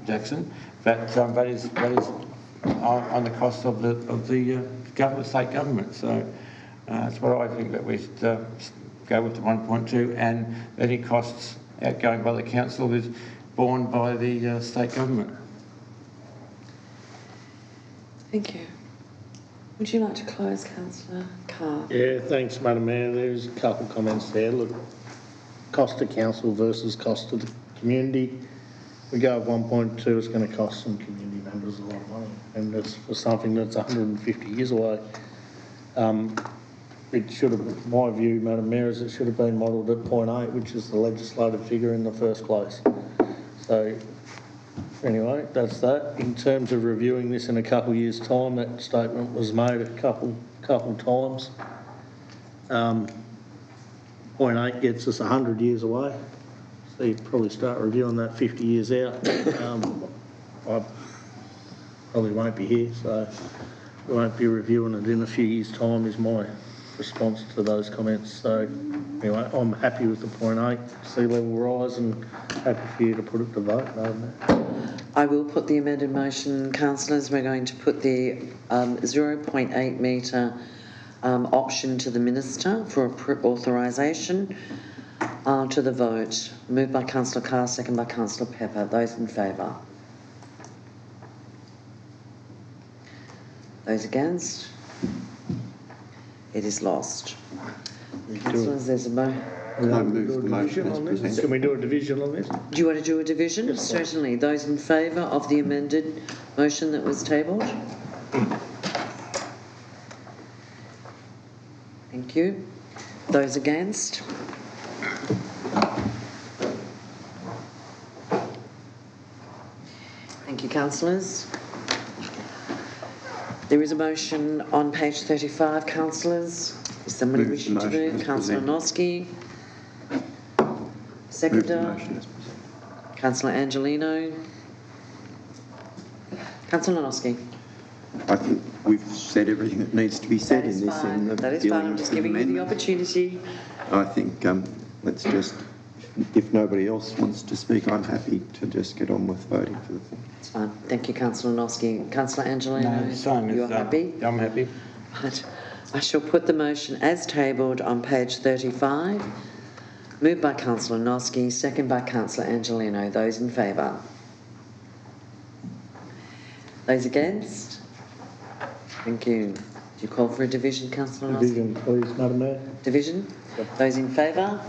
Jackson, that is on the cost of the government, state government. So that's what I think, that we should go with the 1.2, and any costs outgoing by the council is borne by the state government. Thank you. Would you like to close, Councillor Carr? Yeah, thanks, Madam Mayor. There's a couple of comments there. Look, cost to council versus cost to the community. We go at 1.2, it's going to cost some community members a lot of money, and it's for something that's 150 years away. It should have, my view, Madam Mayor, is it should have been modelled at 0.8, which is the legislative figure in the first place. So, anyway, that's that. In terms of reviewing this in a couple of years' time, that statement was made a couple times. 0.8 gets us 100 years away. So you'd probably start reviewing that 50 years out. I probably won't be here, so we won't be reviewing it in a few years' time, is my response to those comments. So anyway, I'm happy with the 0.8 sea level rise, and happy for you to put it to vote, Madam Mayor. I will put the amended motion, councillors. We're going to put the 0.8 metre option to the Minister for authorisation. To the vote. Moved by Councillor Carr, second by Councillor Pepper. Those in favour? Those against? It is lost. Councillors, there's a motion. I move the motion as presented. Can we do a division on this? Do you want to do a division? Yes, certainly. Those in favour of the amended motion that was tabled? Thank you. Those against? Thank you, councillors. There is a motion on page 35, councillors. Is somebody wishing to move? Councillor Noski. Seconder. Councillor Angelino. Councillor Noski. I think we've said everything that needs to be said in this. That is fine. I'm just giving you the opportunity. I think let's just, if nobody else wants to speak, I'm happy to just get on with voting for the thing. It's fine. Thank you, Councillor Noski. Councillor Angelino, No, same. you're happy? I'm happy. Right. I shall put the motion as tabled on page 35. Moved by Councillor Noski, second by Councillor Angelino. Those in favour? Those against? Thank you. Do you call for a division, Councillor Noski? Division, please, Madam Mayor. Division? Yep. Those in favour?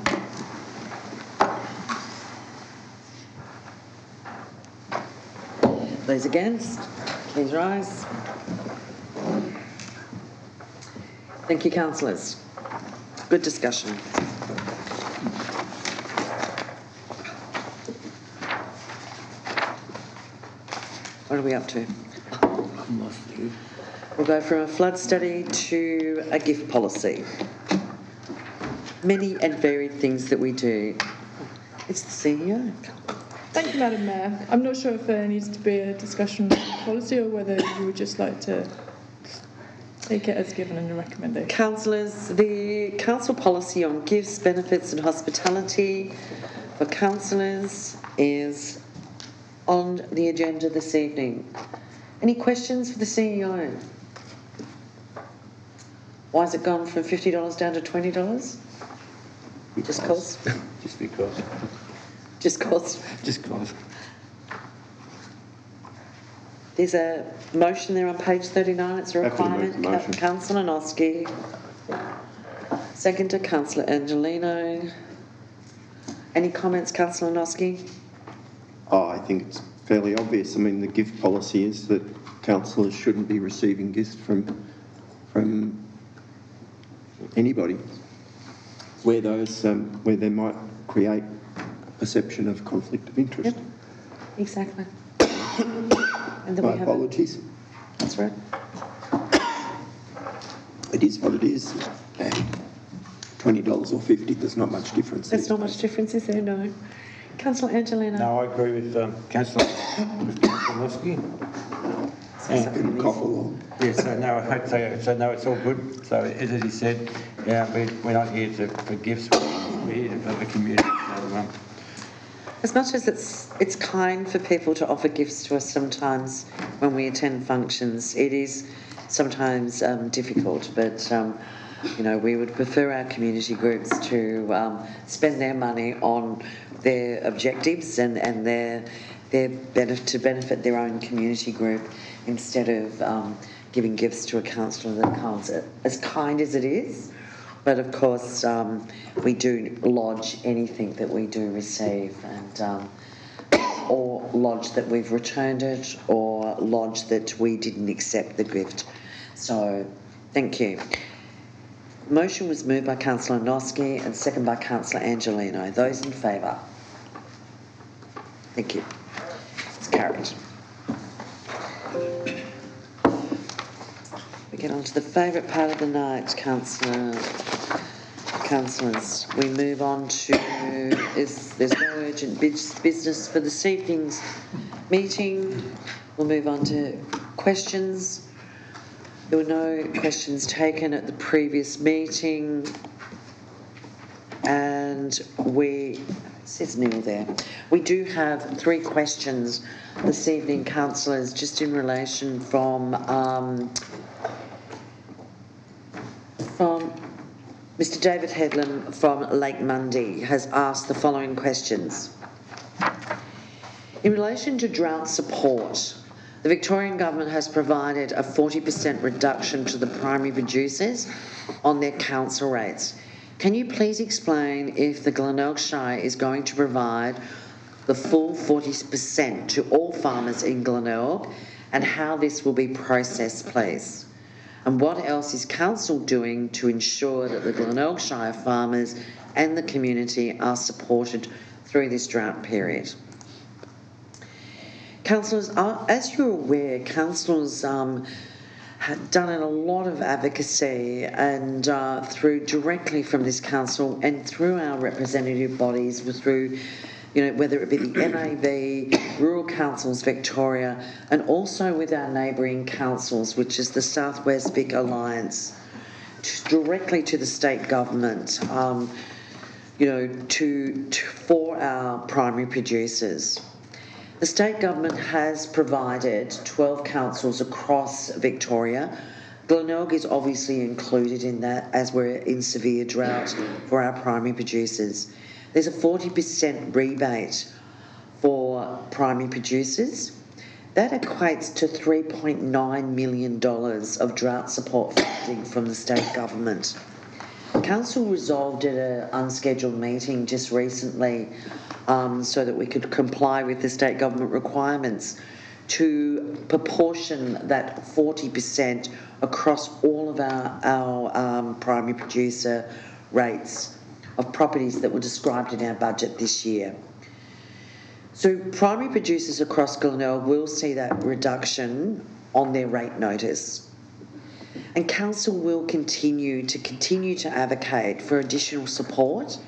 Those against? Please rise. Thank you, councillors. Good discussion. What are we up to? We'll go from a flood study to a gift policy. Many and varied things that we do. It's the CEO. Thank you, Madam Mayor. I'm not sure if there needs to be a discussion on policy or whether you would just like to take it as given in a recommendation. Councillors, the council policy on gifts, benefits and hospitality for councillors is on the agenda this evening. Any questions for the CEO? Why has it gone from $50 down to $20? Just cause? Just because. Just cause? Just because. There's a motion there on page 39. It's a Happy to move requirement. the motion. Councillor Noski. Second to Councillor Angelino. Any comments, Councillor Noski? Oh, I think it's fairly obvious. I mean, the gift policy is that councillors shouldn't be receiving gifts from anybody, where they might create perception of conflict of interest. Yep, exactly. And then My we have apologies. That's right. It is what it is. And $20 or $50, there's not much difference. There's these not days. much difference, is there? No. Councillor Angelino. No, I agree with Councillor Lusky. Couldn't cough along. Yes, so no, I hope so no, it's all good. So as he said, yeah, we're not here for gifts, we're here for the community. So, As much as it's kind for people to offer gifts to us sometimes when we attend functions, it is sometimes difficult, but you know, we would prefer our community groups to spend their money on their objectives and their to benefit their own community group instead of giving gifts to a councillor that comes as kind as it is. But of course, we do lodge anything that we do receive, and or lodge that we've returned it, or lodge that we didn't accept the gift. So, thank you. Motion was moved by Councillor Noski and second by Councillor Angelino. Those in favour? Thank you. It's carried. We get on to the favourite part of the night, councillors. We move on to, there's no urgent business for this evening's meeting. We'll move on to questions. There were no questions taken at the previous meeting, and it says nil there. We do have 3 questions this evening, councillors, just in relation from Mr. David Headlam from Lake Mundy has asked the following questions. In relation to drought support, the Victorian Government has provided a 40% reduction to the primary producers on their council rates. Can you please explain if the Glenelg Shire is going to provide the full 40% to all farmers in Glenelg, and how this will be processed, please? And what else is Council doing to ensure that the Glenelg Shire farmers and the community are supported through this drought period? Councillors, as you're aware, councillors have done a lot of advocacy and through directly from this council and through our representative bodies, through, you know, whether it be the NAB, Rural Councils Victoria, and also with our neighbouring councils, which is the Southwest Vic Alliance, directly to the state government, you know, for our primary producers. The state government has provided 12 councils across Victoria. Glenelg is obviously included in that, as we're in severe drought for our primary producers. There's a 40% rebate for primary producers. That equates to $3.9 million of drought support funding from the state government. Council resolved at an unscheduled meeting just recently so that we could comply with the state government requirements to proportion that 40% across all of our primary producer rates of properties that were described in our budget this year. So primary producers across Glenelg will see that reduction on their rate notice. And council will continue to advocate for additional support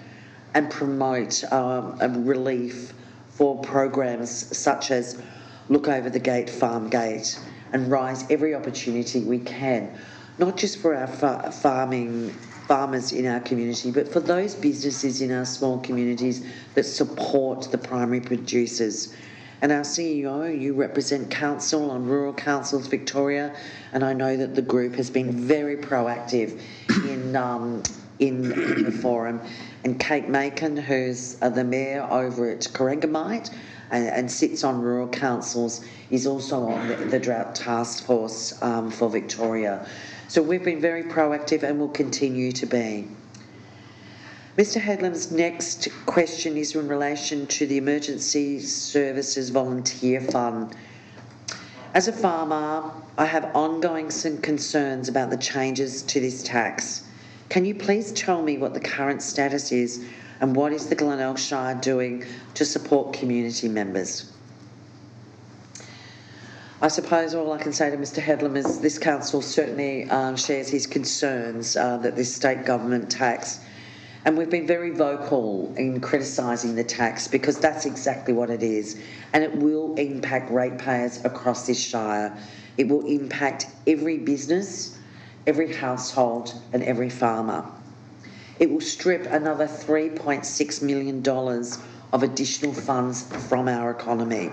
and promote a relief for programs such as Look Over the Gate, Farm Gate, and rise every opportunity we can, not just for our farmers in our community, but for those businesses in our small communities that support the primary producers. And our CEO, you represent council on Rural Councils Victoria, and I know that the group has been very proactive in the forum. And Kate Macon, who's the mayor over at Corangamite and sits on Rural Councils, is also on the Drought Task Force for Victoria. So we've been very proactive and will continue to be. Mr. Headlam's next question is in relation to the Emergency Services Volunteer Fund. As a farmer, I have ongoing concerns about the changes to this tax. Can you please tell me what the current status is and what is the Glenelg Shire doing to support community members? I suppose all I can say to Mr. Headlam is this council certainly shares his concerns that this state government tax, and we've been very vocal in criticising the tax because that's exactly what it is, and it will impact ratepayers across this shire. It will impact every business, every household and every farmer. It will strip another $3.6 million of additional funds from our economy.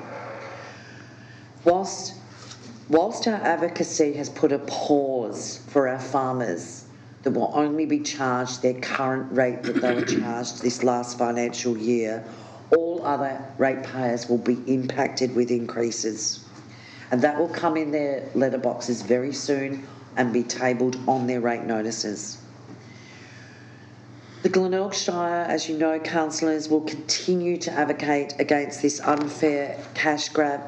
Whilst our advocacy has put a pause for our farmers that will only be charged their current rate that they were charged this last financial year, all other ratepayers will be impacted with increases. And that will come in their letterboxes very soon and be tabled on their rate notices. The Glenelg Shire, as you know, councillors, will continue to advocate against this unfair cash grab.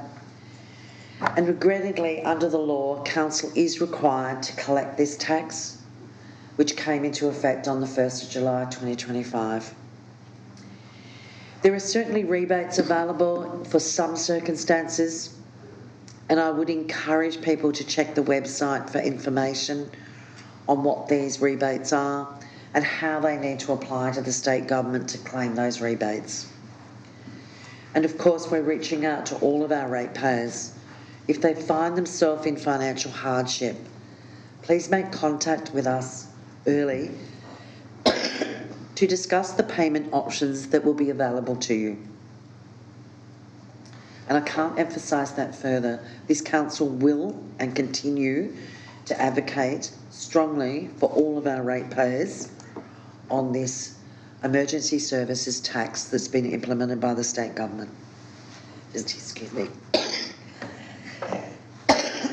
And regrettably, under the law, council is required to collect this tax, which came into effect on the 1st of July 2025. There are certainly rebates available for some circumstances, and I would encourage people to check the website for information on what these rebates are and how they need to apply to the state government to claim those rebates. And of course, we're reaching out to all of our ratepayers. If they find themselves in financial hardship, please make contact with us early to discuss the payment options that will be available to you. And I can't emphasise that further. This council will and continue to advocate strongly for all of our ratepayers on this emergency services tax that's been implemented by the state government. Just excuse me.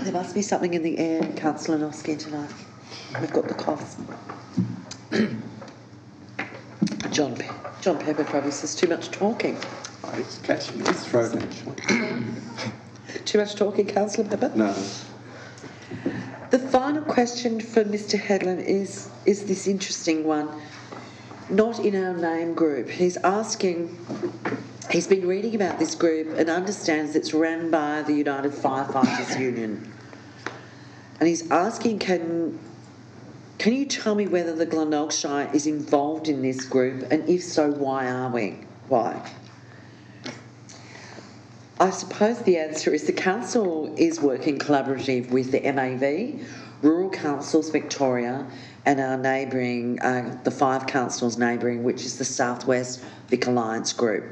There must be something in the air, Councillor Noski, tonight. We've got the coughs. John Pepper probably says too much talking. Oh, it's catching his throat, actually. Too much talking, Councillor Pepper? No. The final question for Mr. Headlam is this interesting one. Not in our name group. He's been reading about this group and understands it's run by the United Firefighters Union. And he's asking, can you tell me whether the Glenelg Shire is involved in this group, and if so, why are we? Why? I suppose the answer is the council is working collaborative with the MAV, Rural Councils Victoria, and our neighbouring, the 5 councils neighbouring, which is the Southwest Vic Alliance Group,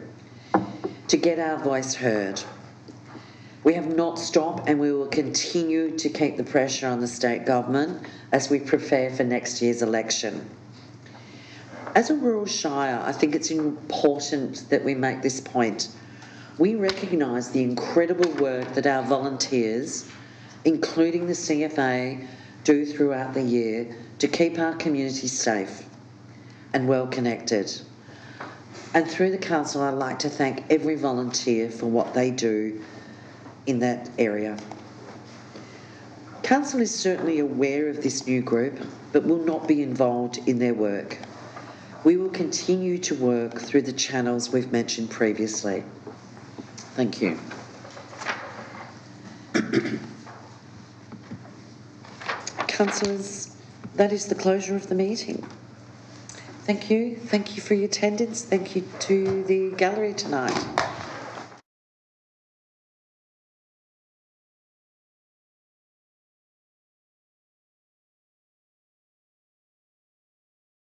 to get our voice heard. We have not stopped, and we will continue to keep the pressure on the state government as we prepare for next year's election. As a rural shire, I think it's important that we make this point. We recognise the incredible work that our volunteers, including the CFA, do throughout the year to keep our community safe and well connected. And through the council, I'd like to thank every volunteer for what they do in that area. Council is certainly aware of this new group, but will not be involved in their work. We will continue to work through the channels we've mentioned previously. Thank you. Councillors, that is the closure of the meeting. Thank you. Thank you for your attendance. Thank you to the gallery tonight.